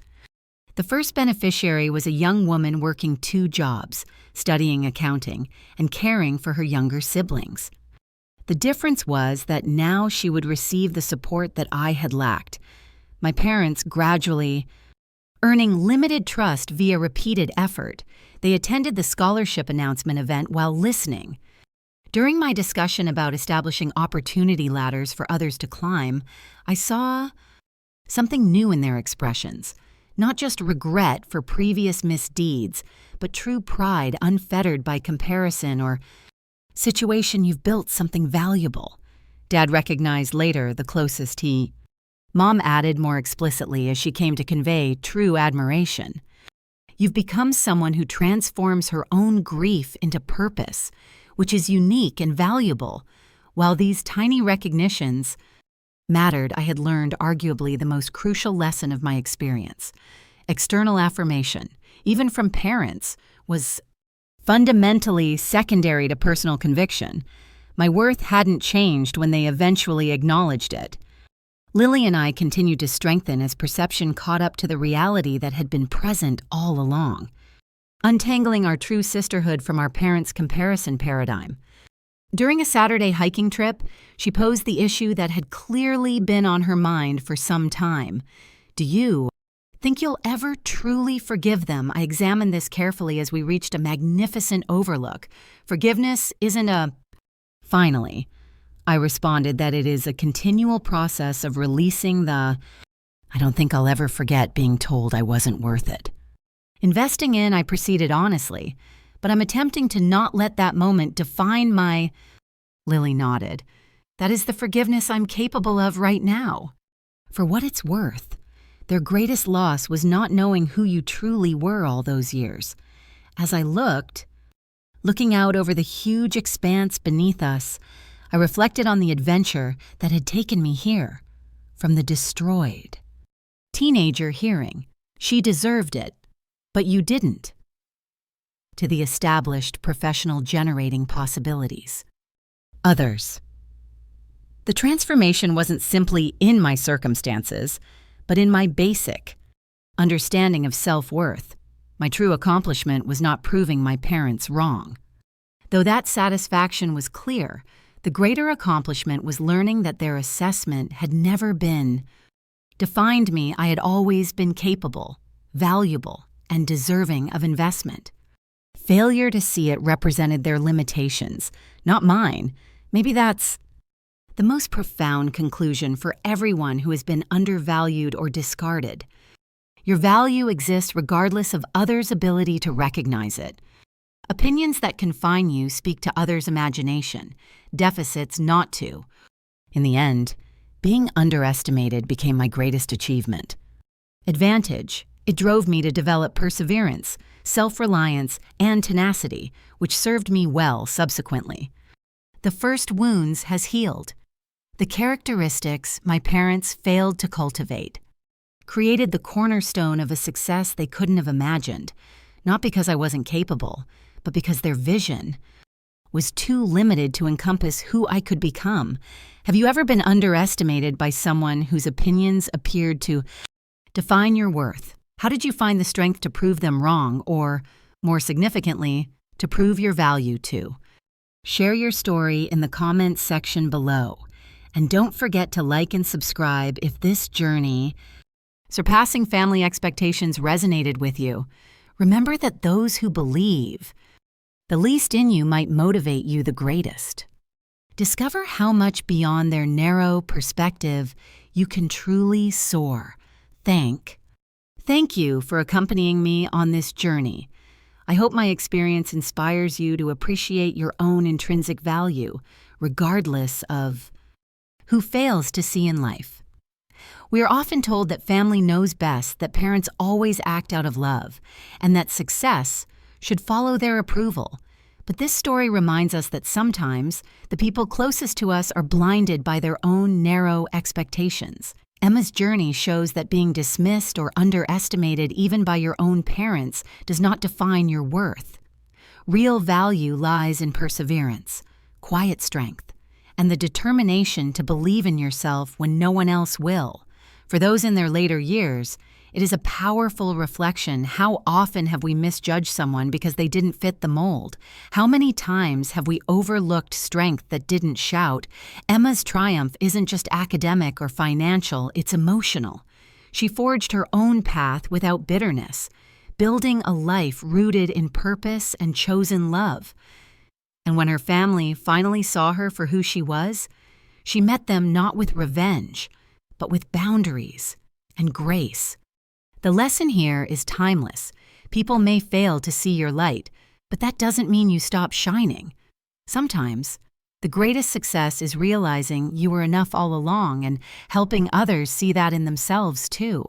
The first beneficiary was a young woman working 2 jobs, studying accounting and caring for her younger siblings. The difference was that now she would receive the support that I had lacked. My parents gradually earning limited trust via repeated effort. They attended the scholarship announcement event while listening. During my discussion about establishing opportunity ladders for others to climb, I saw something new in their expressions. Not just regret for previous misdeeds, but true pride unfettered by comparison or situation. You've built something valuable. Dad recognized later the closest he. Mom added more explicitly as she came to convey true admiration. You've become someone who transforms her own grief into purpose, which is unique and valuable. While these tiny recognitions mattered, I had learned arguably the most crucial lesson of my experience. External affirmation, even from parents, was fundamentally secondary to personal conviction. My worth hadn't changed when they eventually acknowledged it. Lily and I continued to strengthen as perception caught up to the reality that had been present all along, untangling our true sisterhood from our parents' comparison paradigm. During a Saturday hiking trip, she posed the issue that had clearly been on her mind for some time. Do you think you'll ever truly forgive them? I examined this carefully as we reached a magnificent overlook. Forgiveness isn't a finally. I responded that it is a continual process of releasing the I don't think I'll ever forget being told I wasn't worth it. Investing in, I proceeded honestly, but I'm attempting to not let that moment define my... Lily nodded. That is the forgiveness I'm capable of right now. For what it's worth, their greatest loss was not knowing who you truly were all those years. As I looking out over the huge expanse beneath us, I reflected on the adventure that had taken me here, from the destroyed teenager hearing, "She deserved it, but you didn't," to the established professional generating possibilities. Others. The transformation wasn't simply in my circumstances, but in my basic understanding of self-worth. My true accomplishment was not proving my parents wrong. Though that satisfaction was clear, the greater accomplishment was learning that their assessment had never been defined me. I had always been capable, valuable, and deserving of investment. Failure to see it represented their limitations, not mine. Maybe that's the most profound conclusion for everyone who has been undervalued or discarded. Your value exists regardless of others' ability to recognize it. Opinions that confine you speak to others' imagination, deficits not to. In the end, being underestimated became my greatest achievement. Advantage, it drove me to develop perseverance, self-reliance, and tenacity, which served me well subsequently. The first wounds has healed. The characteristics my parents failed to cultivate created the cornerstone of a success they couldn't have imagined, not because I wasn't capable, but because their vision was too limited to encompass who I could become. Have you ever been underestimated by someone whose opinions appeared to define your worth? How did you find the strength to prove them wrong, or, more significantly, to prove your value to? Share your story in the comments section below. And don't forget to like and subscribe if this journey, surpassing family expectations, resonated with you. Remember that those who believe the least in you might motivate you the greatest. Discover how much beyond their narrow perspective you can truly soar. Thank you for accompanying me on this journey. I hope my experience inspires you to appreciate your own intrinsic value, regardless of who fails to see in life. We are often told that family knows best, that parents always act out of love, and that success should follow their approval. But this story reminds us that sometimes the people closest to us are blinded by their own narrow expectations. Emma's journey shows that being dismissed or underestimated even by your own parents does not define your worth. Real value lies in perseverance, quiet strength, and the determination to believe in yourself when no one else will. For those in their later years, it is a powerful reflection. How often have we misjudged someone because they didn't fit the mold? How many times have we overlooked strength that didn't shout? Emma's triumph isn't just academic or financial, it's emotional. She forged her own path without bitterness, building a life rooted in purpose and chosen love. And when her family finally saw her for who she was, she met them not with revenge, but with boundaries and grace. The lesson here is timeless. People may fail to see your light, but that doesn't mean you stop shining. Sometimes, the greatest success is realizing you were enough all along and helping others see that in themselves too.